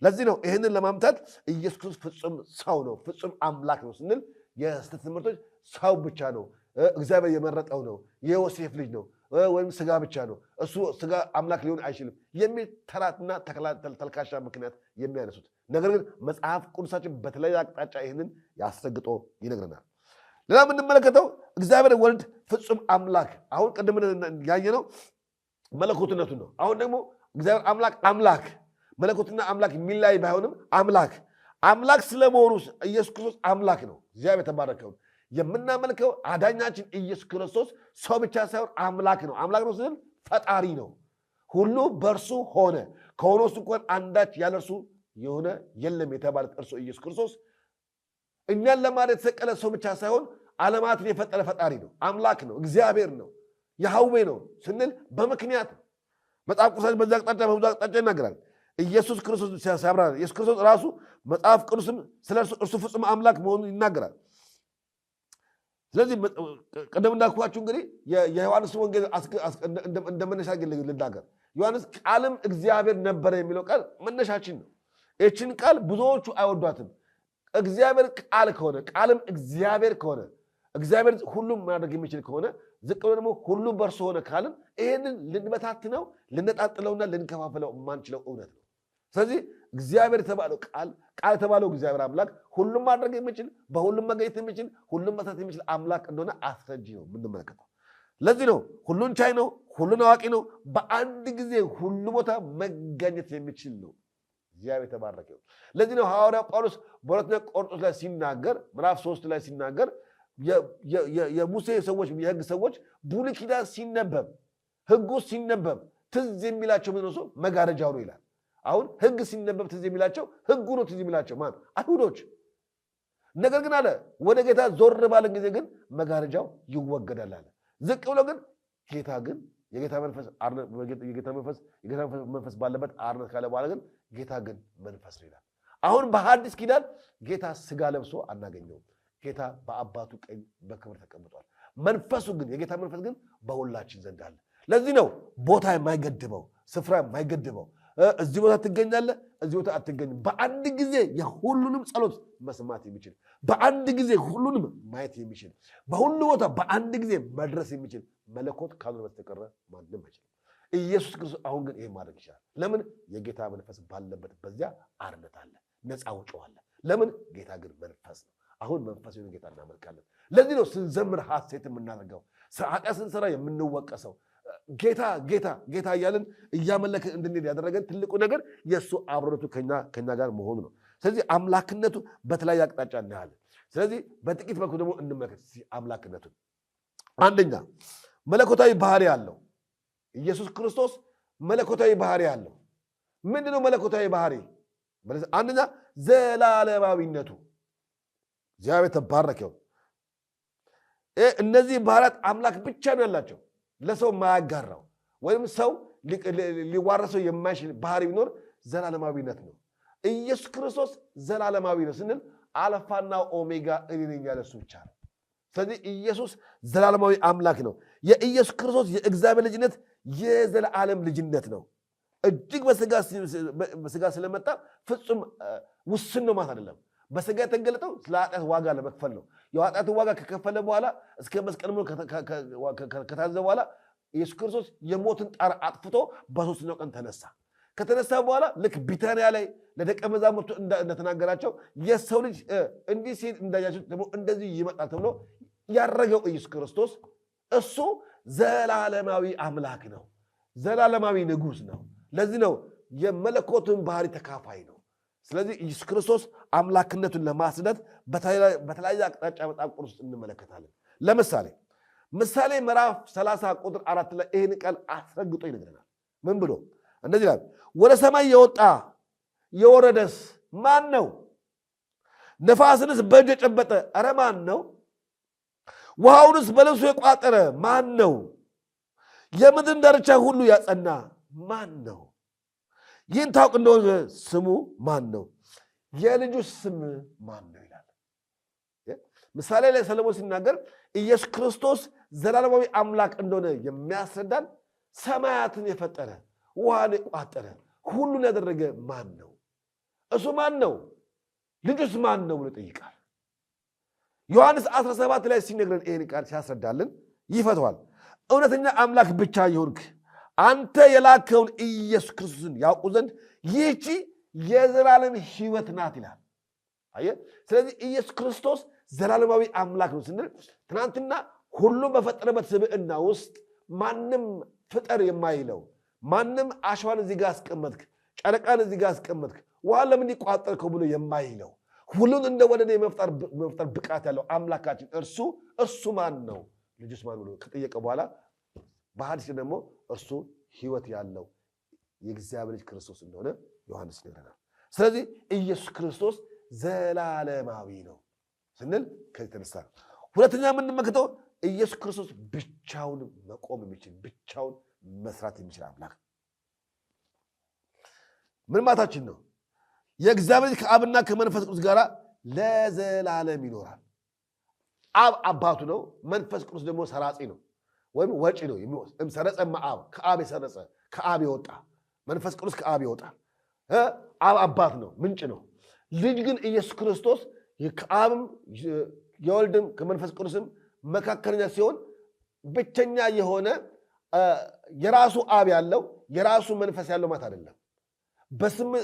ለዚህ ነው ይህንን ለማምታት ኢየሱስ ክርስቶስ ፍጹም ሰው ነው፣ ፍጹም አምላክ ነው ስንል የስህተት ትምህርቶች ሰው ብቻ ነው፣ እግዚአብሔር የመረጠው ነው፣ የዮሴፍ ልጅ ነው ወይም ስጋ ብቻ ነው፣ እሱ ስጋ አምላክ ሊሆን አይችልም የሚል ተራትና ተልካሻ ምክንያት የሚያነሱት። ነገር ግን መጽሐፍ ቅዱሳችን በተለያየ አቅጣጫ ይህንን ያስረግጦ ይነግረናል። ሌላ የምንመለከተው እግዚአብሔር ወልድ ፍጹም አምላክ፣ አሁን ቅድም ያየነው መለኮትነቱን ነው። አሁን ደግሞ እግዚአብሔር አምላክ መለኮትና አምላክ የሚላይ ባይሆንም አምላክ ስለመሆኑ ኢየሱስ ክርስቶስ አምላክ ነው። እግዚአብሔር የተባረከው የምናመልከው አዳኛችን ኢየሱስ ክርስቶስ ሰው ብቻ ሳይሆን አምላክ ነው። አምላክ ነው ስንል ፈጣሪ ነው። ሁሉ በእርሱ ሆነ፣ ከሆነ እሱ እንኳን አንዳች ያለ እርሱ የሆነ የለም የተባለ እርሱ ኢየሱስ ክርስቶስ እኛን ለማለት የተሰቀለ ሰው ብቻ ሳይሆን ዓለማትን የፈጠረ ፈጣሪ ነው፣ አምላክ ነው፣ እግዚአብሔር ነው፣ ያህዌ ነው ስንል በምክንያት መጽሐፍ ቅዱስ በዛ አቅጣጫ በብዙ አቅጣጫ ይናገራል። ኢየሱስ ክርስቶስ ሲያብራራ ኢየሱስ ክርስቶስ ራሱ መጽሐፍ ቅዱስም ስለ እርሱ ፍጹም አምላክ መሆኑን ይናገራል። ስለዚህ ቀደም እንዳልኳችሁ እንግዲህ የዮሐንስ ወንጌል እንደመነሻ ልናገር። ዮሐንስ ቃልም እግዚአብሔር ነበረ የሚለው ቃል መነሻችን ነው። ይህችን ቃል ብዙዎቹ አይወዷትም። እግዚአብሔር ቃል ከሆነ ቃልም እግዚአብሔር ከሆነ እግዚአብሔር ሁሉም ማድረግ የሚችል ከሆነ ዝቅ ብሎ ደግሞ ሁሉም በእርሱ ሆነ ካልን ይህንን ልንበታትነው ልነጣጥለውና ልንከፋፍለው የማንችለው እውነት ነው። ስለዚህ እግዚአብሔር የተባለው ቃል የተባለው እግዚአብሔር አምላክ ሁሉም ማድረግ የሚችል በሁሉም መገኘት የሚችል ሁሉም መስራት የሚችል አምላክ እንደሆነ አስረጂ ነው የምንመለከተው። ለዚህ ነው ሁሉን ቻይ ነው፣ ሁሉን አዋቂ ነው፣ በአንድ ጊዜ ሁሉ ቦታ መገኘት የሚችል ነው። እግዚአብሔር የተባረከ ነው። ለዚህ ነው ሐዋርያው ጳውሎስ በሁለተኛ ቆሮንቶስ ላይ ሲናገር ምዕራፍ 3 ላይ ሲናገር የሙሴ ሰዎች የሕግ ሰዎች ብሉይ ኪዳን ሲነበብ ሕጉ ሲነበብ ትዝ የሚላቸው ምን ነው? መጋረጃው ነው ይላል። አሁን ሕግ ሲነበብ ትዝ የሚላቸው ሕጉ ነው ትዝ የሚላቸው ማን? አይሁዶች። ነገር ግን አለ ወደ ጌታ ዞር ባለን ጊዜ ግን መጋረጃው ይወገዳል አለ። ዝቅ ብሎ ግን ጌታ ግን የጌታ መንፈስ ባለበት አርነት ካለ በኋላ ግን ጌታ ግን መንፈስ ነው ይላል። አሁን በሐዲስ ኪዳን ጌታ ስጋ ለብሶ አናገኘውም። ጌታ በአባቱ ቀኝ በክብር ተቀምጧል። መንፈሱ ግን የጌታ መንፈስ ግን በሁላችን ዘንድ አለ። ለዚህ ነው ቦታ የማይገድበው፣ ስፍራ የማይገድበው። እዚህ ቦታ ትገኛለህ፣ እዚህ ቦታ አትገኝም። በአንድ ጊዜ የሁሉንም ጸሎት መስማት የሚችል፣ በአንድ ጊዜ ሁሉንም ማየት የሚችል፣ በሁሉ ቦታ በአንድ ጊዜ መድረስ የሚችል መለኮት ካልሆነ በስተቀር ማንም አይችልም። ኢየሱስ ክርስቶስ አሁን ግን ይሄን ማድረግ ይችላል። ለምን? የጌታ መንፈስ ባለበት በዚያ አርነት አለ፣ ነፃ ወጪው አለ። ለምን? ጌታ ግን መንፈስ ነው። አሁን መንፈስ የሆነ ጌታ እናመልካለን። ለዚህ ነው ስንዘምር ሐሴት የምናደርገው፣ ኃጢአት ስንሰራ የምንወቀሰው። ጌታ ጌታ ጌታ እያልን እያመለክን እንድንሄድ ያደረገን ትልቁ ነገር የእሱ አብሮነቱ ከኛ ጋር መሆኑ ነው። ስለዚህ አምላክነቱ በተለያየ አቅጣጫ እናያለን። ስለዚህ በጥቂት መልኩ ደግሞ እንመለከት አምላክነቱን። አንደኛ መለኮታዊ ባህሪ አለው። ኢየሱስ ክርስቶስ መለኮታዊ ባህሪ አለው። ምንድነው መለኮታዊ ባህሪ? አንደኛ ዘላለማዊነቱ። እግዚአብሔር ተባረከው። እነዚህ ባህሪያት አምላክ ብቻ ነው ያላቸው፣ ለሰው ማያጋራው ወይም ሰው ሊዋረሰው የማይችል ባህሪ ቢኖር ዘላለማዊነት ነው። ኢየሱስ ክርስቶስ ዘላለማዊ ነው ስንል አልፋና ኦሜጋ እኔ ነኝ ያለ እሱ ብቻ ነው። ስለዚህ ኢየሱስ ዘላለማዊ አምላክ ነው። የኢየሱስ ክርስቶስ የእግዚአብሔር ልጅነት የዘላለም ልጅነት ነው። እጅግ በስጋ ስለመጣ ፍጹም ውስን ነው ማለት አይደለም። በስጋ የተገለጠው ስለ ኃጢአት ዋጋ ለመክፈል ነው። የኃጢአትን ዋጋ ከከፈለ በኋላ እስከ መስቀል ከታዘዘ በኋላ ኢየሱስ ክርስቶስ የሞትን ጣር አጥፍቶ በሦስተኛው ቀን ተነሳ። ከተነሳ በኋላ ልክ ቢታንያ ላይ ለደቀ መዛሙርቱ እንደተናገራቸው የሰው ልጅ እንዲህ ሲል እንዳያችሁ ደግሞ እንደዚህ ይመጣል ተብሎ ያረገው ኢየሱስ ክርስቶስ እሱ ዘላለማዊ አምላክ ነው። ዘላለማዊ ንጉሥ ነው። ለዚህ ነው የመለኮቱን ባህሪ ተካፋይ ነው። ስለዚህ ኢየሱስ ክርስቶስ አምላክነቱን ለማስረዳት በተለያየ አቅጣጫ መጽሐፍ ቅዱስ ውስጥ እንመለከታለን። ለምሳሌ ምሳሌ ምዕራፍ 30 ቁጥር 4 ላይ ይህን ቃል አስረግጦ ይነግረናል። ምን ብሎ እንደዚህ ይላል? ወደ ሰማይ የወጣ የወረደስ ማን ነው? ነፋስንስ በእጁ የጨበጠ ኧረ ማን ነው? ውሃውንስ በልብሱ የቋጠረ ማን ነው? የምድርን ዳርቻ ሁሉ ያጸና ማን ነው? ይህን ታውቅ እንደሆነ ስሙ ማን ነው? የልጁ ስም ማን ነው ይላል። ምሳሌ ላይ ሰለሞን ሲናገር ኢየሱስ ክርስቶስ ዘላለማዊ አምላክ እንደሆነ የሚያስረዳን ሰማያትን የፈጠረ ውሃን የቋጠረ ሁሉን ያደረገ ማን ነው? እሱ ማን ነው? ልጁስ ማን ነው ብሎ ይጠይቃል። ዮሐንስ 17 ላይ ሲነግረን ይህን ቃል ሲያስረዳልን ይፈተዋል። እውነተኛ አምላክ ብቻ የሆንክ አንተ የላከውን ኢየሱስ ክርስቶስን ያውቁ ዘንድ ይህቺ የዘላለም ሕይወት ናት ይላል። አየህ፣ ስለዚህ ኢየሱስ ክርስቶስ ዘላለማዊ አምላክ ነው ስንል ትናንትና ሁሉም በፈጠረበት ስብዕና ውስጥ ማንም ፍጠር የማይለው ማንም አሸዋን እዚህ ጋር አስቀመጥክ፣ ጨረቃን እዚህ ጋር አስቀመጥክ፣ ውሃ ለምን ይቋጠርከው ብሎ የማይለው ሁሉን እንደ ወደኔ መፍጠር ብቃት ያለው አምላካችን እርሱ ማን ነው? ልጁስ ማን ብሎ ከጠየቀ በኋላ በሐዲስ ደግሞ እርሱ ሕይወት ያለው የእግዚአብሔር ልጅ ክርስቶስ እንደሆነ ዮሐንስ ይነግረናል። ስለዚህ ኢየሱስ ክርስቶስ ዘላለማዊ ነው ስንል ከዚህ ተነሳ። ሁለተኛ የምንመለከተው ኢየሱስ ክርስቶስ ብቻውን መቆም የሚችል ብቻውን መስራት የሚችል አምላክ። ምን ማለታችን ነው? የእግዚአብሔር ልጅ ከአብና ከመንፈስ ቅዱስ ጋር ለዘላለም ይኖራል። አብ አባቱ ነው፣ መንፈስ ቅዱስ ደግሞ ሰራጺ ነው ወይም ወጪ ነው። ሰረጸ አብ ከአብ የሰረጸ ከአብ የወጣ መንፈስ ቅዱስ ከአብ ይወጣል። አብ አባት ነው፣ ምንጭ ነው። ልጅ ግን ኢየሱስ ክርስቶስ ከአብም የወልድም ከመንፈስ ቅዱስም መካከለኛ ሲሆን ብቸኛ የሆነ የራሱ አብ ያለው የራሱ መንፈስ ያለው ማለት አይደለም።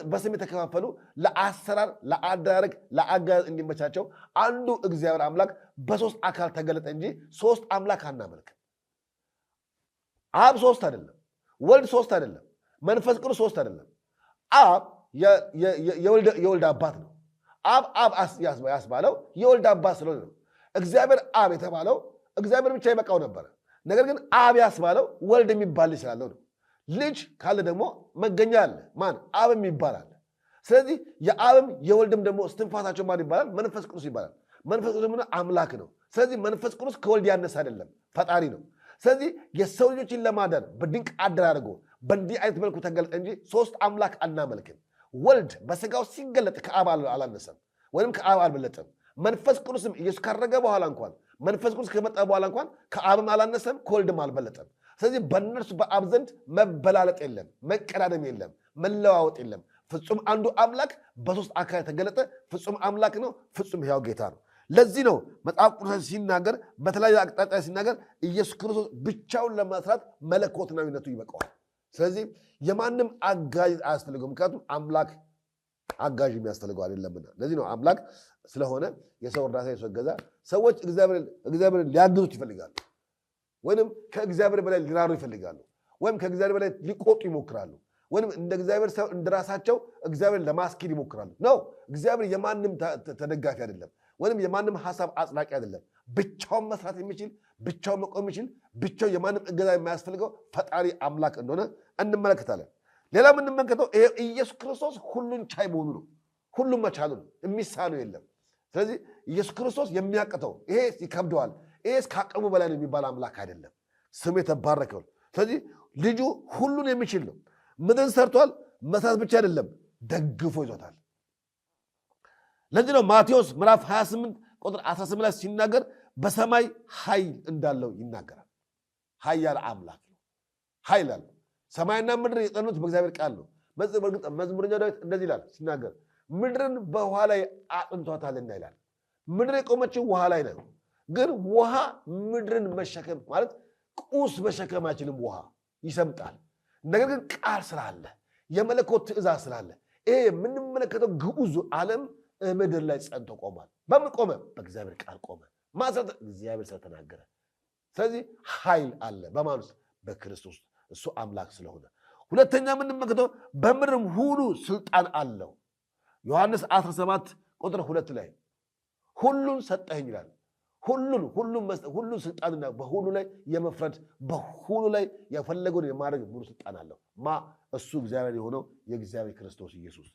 በስም የተከፋፈሉ ለአሰራር፣ ለአደራረግ፣ ለአገዛዝ እንዲመቻቸው አንዱ እግዚአብሔር አምላክ በሶስት አካል ተገለጠ እንጂ ሶስት አምላክ አናመልክም። አብ ሶስት አይደለም፣ ወልድ ሶስት አይደለም፣ መንፈስ ቅዱስ ሶስት አይደለም። አብ የወልድ አባት ነው። አብ ያስባለው የወልድ አባት ስለሆነ ነው። እግዚአብሔር አብ የተባለው እግዚአብሔር ብቻ ይበቃው ነበረ። ነገር ግን አብ ያስባለው ወልድ የሚባል ልጅ ስላለው ነው። ልጅ ካለ ደግሞ መገኛ አለ። ማን? አብም ይባላል። ስለዚህ የአብም የወልድም ደግሞ እስትንፋሳቸው ማን ይባላል? መንፈስ ቅዱስ ይባላል። መንፈስ ቅዱስ ደግሞ አምላክ ነው። ስለዚህ መንፈስ ቅዱስ ከወልድ ያነሰ አይደለም፣ ፈጣሪ ነው። ስለዚህ የሰው ልጆችን ለማዳን በድንቅ አደራርጎ በእንዲህ አይነት መልኩ ተገለጠ እንጂ ሶስት አምላክ አናመልክም። ወልድ በስጋው ሲገለጥ ከአብ አላነሰም ወይም ከአብ አልበለጠም። መንፈስ ቅዱስም ኢየሱስ ካረገ በኋላ እንኳን መንፈስ ቅዱስ ከመጣ በኋላ እንኳን ከአብም አላነሰም ከወልድም አልበለጠም። ስለዚህ በእነርሱ በአብ ዘንድ መበላለጥ የለም፣ መቀዳደም የለም፣ መለዋወጥ የለም። ፍጹም አንዱ አምላክ በሶስት አካል የተገለጠ ፍጹም አምላክ ነው፣ ፍጹም ሕያው ጌታ ነው። ለዚህ ነው መጽሐፍ ቅዱስ ሲናገር በተለያዩ አቅጣጫ ሲናገር ኢየሱስ ክርስቶስ ብቻውን ለመስራት መለኮታዊነቱ ይበቃዋል። ስለዚህ የማንም አጋዥ አያስፈልገው፣ ምክንያቱም አምላክ አጋዥ የሚያስፈልገው አይደለምና። ለዚህ ነው አምላክ ስለሆነ የሰው እርዳታ የሰው እገዛ ሰዎች እግዚአብሔርን ሊያግዙት ይፈልጋሉ፣ ወይም ከእግዚአብሔር በላይ ሊራሩ ይፈልጋሉ፣ ወይም ከእግዚአብሔር በላይ ሊቆጡ ይሞክራሉ፣ ወይም እንደ እግዚአብሔር ሰው እንደራሳቸው እግዚአብሔር ለማስኬድ ይሞክራሉ። ነው እግዚአብሔር የማንም ተደጋፊ አይደለም፣ ወይም የማንም ሐሳብ አጽናቂ አይደለም። ብቻውን መስራት የሚችል ብቻውን መቆም የሚችል ብቻው የማንም እገዛ የማያስፈልገው ፈጣሪ አምላክ እንደሆነ እንመለከታለን። ሌላ የምንመለከተው ይሄ ኢየሱስ ክርስቶስ ሁሉን ቻይ መሆኑ ነው። ሁሉም መቻሉ ነው፣ የሚሳነው የለም። ስለዚህ ኢየሱስ ክርስቶስ የሚያቅተው ይሄ ይከብደዋል፣ ይሄ ከአቅሙ በላይ ነው የሚባል አምላክ አይደለም። ስሙ የተባረከ ነው። ስለዚህ ልጁ ሁሉን የሚችል ነው። ምድርን ሰርቷል፣ መስራት ብቻ አይደለም ደግፎ ይዞታል። ለዚህ ነው ማቴዎስ ምዕራፍ 28 ቁጥር 18 ላይ ሲናገር በሰማይ ኃይል እንዳለው ይናገራል። ኃያል አምላክ ነው፣ ኃይል አለው። ሰማይና ምድር የጸኑት በእግዚአብሔር ቃል ነው። መዝሙረኛው ዳዊት እንደዚህ ይላል ሲናገር ምድርን በውሃ ላይ አጥንቷታልና ይላል። ምድር የቆመችው ውሃ ላይ ነው። ግን ውሃ ምድርን መሸከም ማለት ቁስ መሸከም አይችልም። ውሃ ይሰምጣል። ነገር ግን ቃል ስላለ የመለኮት ትእዛዝ ስላለ ይሄ የምንመለከተው ግዑዝ ዓለም ምድር ላይ ጸንቶ ቆሟል። በምን ቆመ? በእግዚአብሔር ቃል ቆመ። ማሰረት እግዚአብሔር ስለተናገረ። ስለዚህ ኃይል አለ በማን ውስጥ? በክርስቶስ። እሱ አምላክ ስለሆነ። ሁለተኛ የምንመለከተው በምድርም ሁሉ ስልጣን አለው። ዮሐንስ 17 ቁጥር 2 ላይ ሁሉን ሰጠኸኝ ይላል። ሁሉን ስልጣንና በሁሉ ላይ የመፍረድ በሁሉ ላይ የፈለገውን የማድረግ ሙሉ ስልጣን አለው። እሱ እግዚአብሔር የሆነው የእግዚአብሔር ክርስቶስ ኢየሱስ።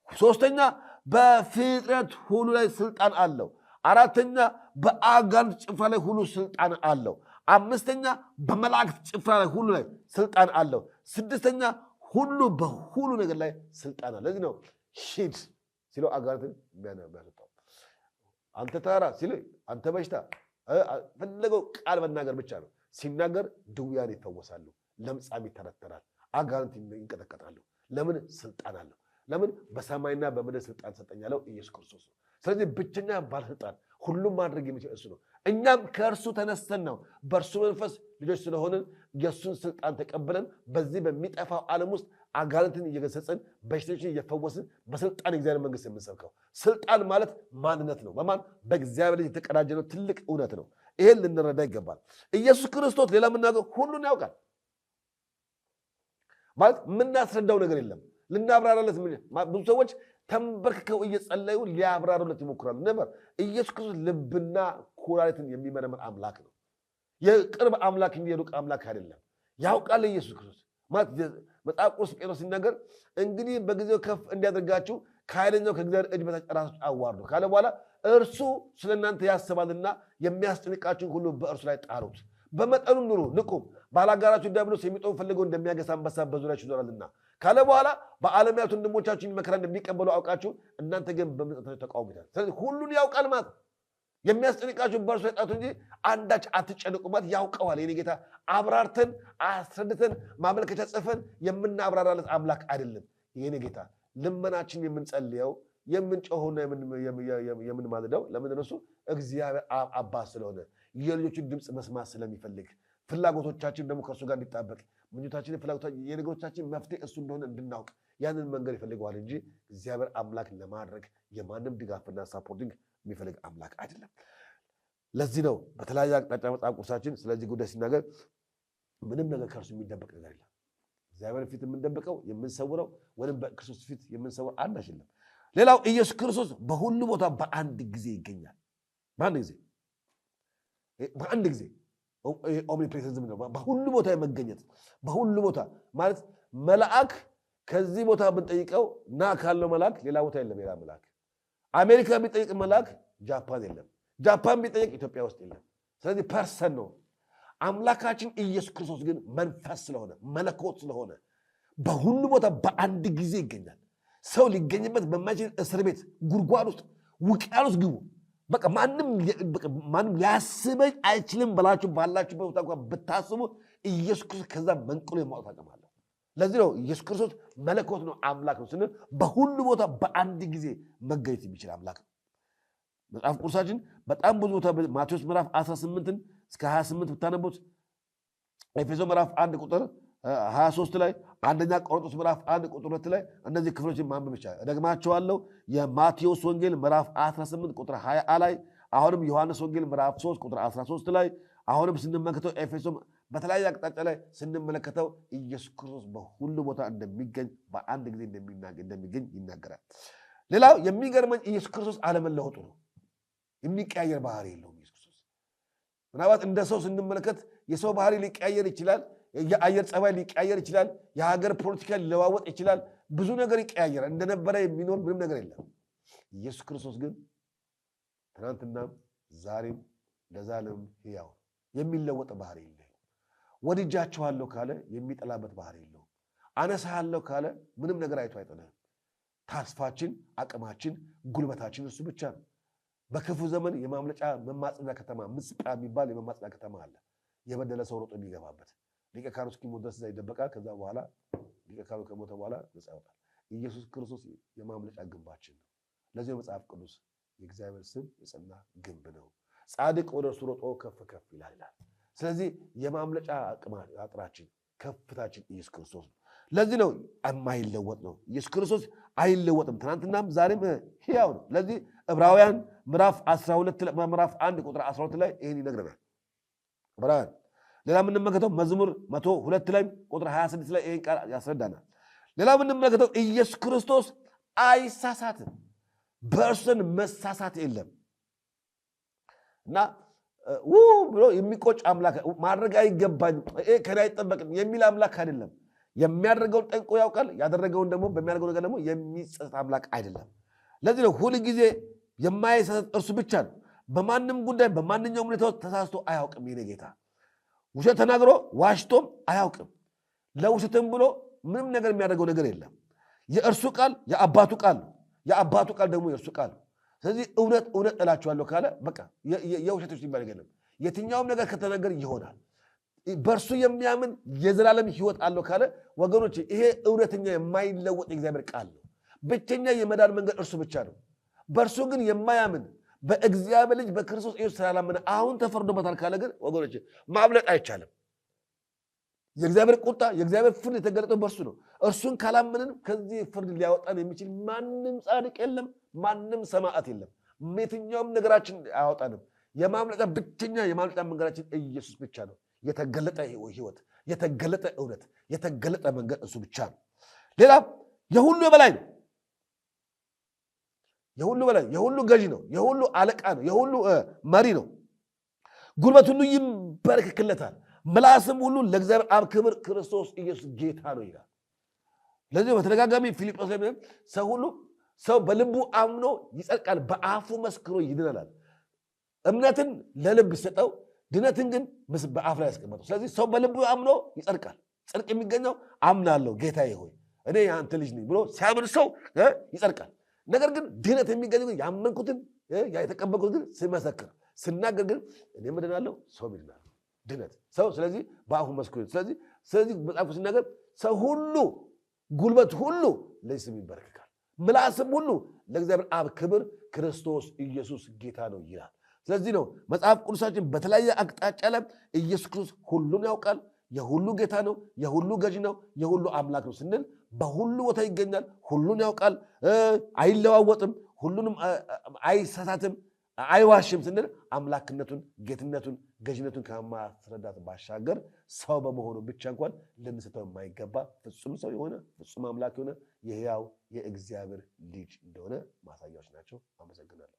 ሶስተኛ በፍጥረት ሁሉ ላይ ስልጣን አለው። አራተኛ በአጋንንት ጭፍራ ላይ ሁሉ ስልጣን አለው። አምስተኛ በመላእክት ጭፍራ ላይ ሁሉ ላይ ስልጣን አለው። ስድስተኛ ሁሉ በሁሉ ነገር ላይ ስልጣን አለው። ለዚህ ነው ሂድ ሲለው አጋንንትን የሚያስወጣው። አንተ ተራራ ሲለው አንተ በሽታ ፈለገው ቃል መናገር ብቻ ነው። ሲናገር ድውያን ይፈወሳሉ፣ ለምጻም ይተረተራል፣ አጋንንት ይንቀጠቀጣሉ። ለምን? ስልጣን አለው። ለምን? በሰማይና በምድር ስልጣን ሰጠኝ ያለው ኢየሱስ ክርስቶስ ነው። ስለዚህ ብቸኛ ባለስልጣን ሁሉም ማድረግ የሚችል እሱ ነው። እኛም ከእርሱ ተነስተን ነው በእርሱ መንፈስ ልጆች ስለሆንን የእሱን ስልጣን ተቀብለን በዚህ በሚጠፋው ዓለም ውስጥ አጋንንትን እየገሰጽን በሽቶችን እየፈወስን በስልጣን የእግዚአብሔር መንግስት የምንሰብከው። ስልጣን ማለት ማንነት ነው። በማን? በእግዚአብሔር ልጅ የተቀዳጀ ነው። ትልቅ እውነት ነው። ይሄን ልንረዳ ይገባል። ኢየሱስ ክርስቶስ ሌላ የምናገር ሁሉን ያውቃል ማለት የምናስረዳው ነገር የለም። ልናብራራለት ብዙ ሰዎች ተንበርክከው እየጸለዩ ሊያብራሩለት ይሞክራሉ። ነበር ኢየሱስ ክርስቶስ ልብና ኩላሊትን የሚመረምር አምላክ ነው። የቅርብ አምላክ እንጂ የሩቅ አምላክ አይደለም። ያውቃል ኢየሱስ ክርስቶስ ማለት መጽሐፍ ቅዱስ ጴጥሮስ ሲናገር እንግዲህ በጊዜው ከፍ እንዲያደርጋችሁ ከኃይለኛው ከእግዚአብሔር እጅ በታች ራሳችሁ አዋርዱ ካለ በኋላ እርሱ ስለ እናንተ ያስባልና የሚያስጨንቃችሁን ሁሉ በእርሱ ላይ ጣሉት። በመጠኑም ኑሩ፣ ንቁም፣ ባላጋራችሁ ዲያብሎስ የሚጦም ፈልገው እንደሚያገሳ አንበሳ በዙሪያችሁ ይዞራልና ካለ በኋላ በዓለም ያሉት ወንድሞቻችሁን መከራ እንደሚቀበሉ አውቃችሁ እናንተ ግን በምጽአታችሁ ተቃውሙታል። ስለዚህ ሁሉን ያውቃል ማለት የሚያስጨንቃችሁ በእርሱ ላይ ጣሉት እንጂ አንዳች አትጨንቁ ማለት ያውቀዋል። የኔ ጌታ አብራርተን አስረድተን ማመልከቻ ጽፈን የምናብራራለት አምላክ አይደለም። የኔ ጌታ ልመናችን የምንጸልየው የምንጮኸውና የምንማልደው ለምን? እነሱ እግዚአብሔር አባት ስለሆነ የልጆችን ድምፅ መስማት ስለሚፈልግ ፍላጎቶቻችን ደግሞ ከእሱ ጋር እንዲጣበቅ ምኞታችን የነገሮቻችን መፍትሄ እሱ እንደሆነ እንድናውቅ ያንን መንገድ ይፈልገዋል እንጂ እግዚአብሔር አምላክ ለማድረግ የማንም ድጋፍና ሳፖርቲንግ የሚፈልግ አምላክ አይደለም። ለዚህ ነው በተለያየ አቅጣጫ መጽሐፍ ቅዱሳችን ስለዚህ ጉዳይ ሲናገር ምንም ነገር ከእርሱ የሚደበቅ ነገር የለም። እግዚአብሔር ፊት የምንደብቀው የምንሰውረው ወይም በክርስቶስ ፊት የምንሰውረው አንዳች የለም። ሌላው ኢየሱስ ክርስቶስ በሁሉ ቦታ በአንድ ጊዜ ይገኛል። በአንድ ጊዜ ኦምኒፕሬዘንስ ነው። በሁሉ ቦታ የመገኘት በሁሉ ቦታ ማለት መልአክ ከዚህ ቦታ ብንጠይቀው ና ካለው መልአክ ሌላ ቦታ የለም። ሌላ መልአክ አሜሪካ ቢጠይቅ መልአክ ጃፓን የለም። ጃፓን ቢጠይቅ ኢትዮጵያ ውስጥ የለም። ስለዚህ ፐርሰን ነው። አምላካችን ኢየሱስ ክርስቶስ ግን መንፈስ ስለሆነ መለኮት ስለሆነ በሁሉ ቦታ በአንድ ጊዜ ይገኛል። ሰው ሊገኝበት በማይችል እስር ቤት፣ ጉድጓድ ውስጥ፣ ውቅያኖስ ግቡ፣ በቃ ማንም ሊያስበኝ አይችልም ብላችሁ ባላችሁበት ቦታ እንኳን ብታስቡ ኢየሱስ ክርስቶስ ከዛ መንቅሎ የማውጣት አቅም አለው። ለዚህ ነው ኢየሱስ ክርስቶስ መለኮት ነው፣ አምላክ ነው ስንል በሁሉ ቦታ በአንድ ጊዜ መገኘት የሚችል አምላክ ነው። መጽሐፍ ቅዱሳችን በጣም ብዙ ቦታ ማቴዎስ ምዕራፍ 18 እስከ 28 ብታነቡት፣ ኤፌሶ ምዕራፍ 1 ቁጥር 23 ላይ፣ አንደኛ ቆሮንቶስ ምዕራፍ 1 ቁጥር 2 ላይ እነዚህ ክፍሎችን ማንበብ ይቻላል። ደግማቸዋለሁ። የማቴዎስ ወንጌል ምዕራፍ 18 ቁጥር 20 ላይ፣ አሁንም ዮሐንስ ወንጌል ምዕራፍ 3 ቁጥር 13 ላይ፣ አሁንም ስንመለከተው ኤፌሶ በተለያየ አቅጣጫ ላይ ስንመለከተው ኢየሱስ ክርስቶስ በሁሉ ቦታ እንደሚገኝ በአንድ ጊዜ እንደሚገኝ ይናገራል። ሌላው የሚገርመኝ ኢየሱስ ክርስቶስ አለመለወጡ ነው። የሚቀያየር ባህሪ የለውም ኢየሱስ ክርስቶስ። ምናልባት እንደ ሰው ስንመለከት የሰው ባህሪ ሊቀያየር ይችላል። የአየር ጸባይ ሊቀያየር ይችላል። የሀገር ፖለቲካ ሊለዋወጥ ይችላል። ብዙ ነገር ይቀያየራል። እንደነበረ የሚኖር ምንም ነገር የለም። ኢየሱስ ክርስቶስ ግን ትናንትናም ዛሬም ለዘላለም ሕያው የሚለወጥ ባህሪ የለውም። ወድጃችኋለሁ ካለ የሚጠላበት ባህሪ የለውም። አነሳሃለሁ ካለ ምንም ነገር አይቶ አይጠላም። ተስፋችን፣ አቅማችን፣ ጉልበታችን እሱ ብቻ ነው። በክፉ ዘመን የማምለጫ መማፀኛ ከተማ ምጽጳ የሚባል የመማፀኛ ከተማ አለ። የበደለ ሰው ሮጦ የሚገባበት ሊቀ ካህኑ እስኪሞት ድረስ እዛ ይደበቃል። ከዛ በኋላ ሊቀ ካህኑ ከሞተ በኋላ ነፃ ያወጣል። ኢየሱስ ክርስቶስ የማምለጫ ግንባችን ነው። ለዚህ መጽሐፍ ቅዱስ የእግዚአብሔር ስም የጸና ግንብ ነው፣ ጻድቅ ወደ እርሱ ሮጦ ከፍ ከፍ ይላል ይላል። ስለዚህ የማምለጫ አጥራችን ከፍታችን ኢየሱስ ክርስቶስ ነው። ለዚህ ነው የማይለወጥ ነው። ኢየሱስ ክርስቶስ አይለወጥም፣ ትናንትናም ዛሬም ሕያው ነው። ለዚህ ዕብራውያን ምዕራፍ 1 ቁጥር 12 ላይ ይህን ይነግረናል። ዕብራውያን ሌላ የምንመለከተው መዝሙር 102 ላይ ቁጥር 26 ላይ ይህን ቃል ያስረዳናል። ሌላ የምንመለከተው ኢየሱስ ክርስቶስ አይሳሳትም፣ በእርሱ ዘንድ መሳሳት የለም እና ብሎ የሚቆጭ አምላክ ማድረግ አይገባኝም ከእኔ አይጠበቅም የሚል አምላክ አይደለም። የሚያደርገውን ጠንቅቆ ያውቃል። ያደረገውን ደግሞ በሚያደርገው ነገር ደግሞ የሚጸጸት አምላክ አይደለም። ለዚህ ነው ሁል ጊዜ የማይሳሳት እርሱ ብቻ ነው። በማንም ጉዳይ በማንኛውም ሁኔታ ተሳስቶ አያውቅም። የኔ ጌታ ውሸት ተናግሮ ዋሽቶም አያውቅም። ለውሸትም ብሎ ምንም ነገር የሚያደርገው ነገር የለም። የእርሱ ቃል የአባቱ ቃል ነው፣ የአባቱ ቃል ደግሞ የእርሱ ቃል ነው። ስለዚህ እውነት እውነት እላችኋለሁ ካለ በቃ የውሸቶች ይባል የለም። የትኛውም ነገር ከተነገር ይሆናል። በእርሱ የሚያምን የዘላለም ሕይወት አለው ካለ ወገኖች ይሄ እውነተኛ የማይለወጥ የእግዚአብሔር ቃል ነው። ብቸኛ የመዳን መንገድ እርሱ ብቻ ነው። በእርሱ ግን የማያምን በእግዚአብሔር ልጅ በክርስቶስ ኢየሱስ ስላላመነ አሁን ተፈርዶበታል ካለ ግን ወገኖች ማምለጥ አይቻልም። የእግዚአብሔር ቁጣ የእግዚአብሔር ፍርድ የተገለጠው በእርሱ ነው። እርሱን ካላመንን ከዚህ ፍርድ ሊያወጣን የሚችል ማንም ጻድቅ የለም፣ ማንም ሰማዕት የለም። የትኛውም ነገራችን አያወጣንም። የማምለጫ ብቸኛ የማምለጫ መንገዳችን ኢየሱስ ብቻ ነው። የተገለጠ ሕይወት፣ የተገለጠ እውነት፣ የተገለጠ መንገድ እሱ ብቻ ነው። ሌላ የሁሉ በላይ ነው። የሁሉ በላይ የሁሉ ገዢ ነው። የሁሉ አለቃ ነው። የሁሉ መሪ ነው። ጉልበት ሁሉ ይንበረከክለታል። ምላስም ሁሉ ለእግዚአብሔር አብ ክብር ክርስቶስ ኢየሱስ ጌታ ነው ይላል። ለዚህ በተደጋጋሚ ፊልጵስዩስ ላይ ሰው በልቡ አምኖ ይጸድቃል፣ በአፉ መስክሮ ይድናል። እምነትን ለልብ ሰጠው፣ ድነትን ግን በአፍ ላይ ያስቀመጠው። ስለዚህ ሰው በልቡ አምኖ ይጸድቃል። ጽድቅ የሚገኘው አምናለሁ ጌታዬ ሆይ እኔ የአንተ ልጅ ነኝ ብሎ ሲያምን ሰው ይጸድቃል። ነገር ግን ድነት የሚገኘው ያመንኩትን የተቀበልኩት ግን ስመሰክር ስናገር ግን እኔ ምድናለሁ፣ ሰው ይድናል። ድነት ሰው ስለዚህ በአፉ መስክሮ ስለዚህ መጽሐፉ ሲናገር ሰው ሁሉ ጉልበት ሁሉ ለዚህ ስም ይንበረከካል፣ ምላስም ሁሉ ለእግዚአብሔር አብ ክብር ክርስቶስ ኢየሱስ ጌታ ነው ይላል። ስለዚህ ነው መጽሐፍ ቅዱሳችን በተለያየ አቅጣጫ ላይ ኢየሱስ ክርስቶስ ሁሉን ያውቃል፣ የሁሉ ጌታ ነው፣ የሁሉ ገዢ ነው፣ የሁሉ አምላክ ነው ስንል በሁሉ ቦታ ይገኛል፣ ሁሉን ያውቃል፣ አይለዋወጥም፣ ሁሉንም አይሳሳትም፣ አይዋሽም ስንል አምላክነቱን፣ ጌትነቱን፣ ገዥነቱን ከማስረዳት ባሻገር ሰው በመሆኑ ብቻ እንኳን ልንስተው የማይገባ ፍጹም ሰው የሆነ ፍጹም አምላክ የሆነ የሕያው የእግዚአብሔር ልጅ እንደሆነ ማሳያዎች ናቸው። አመሰግናለሁ።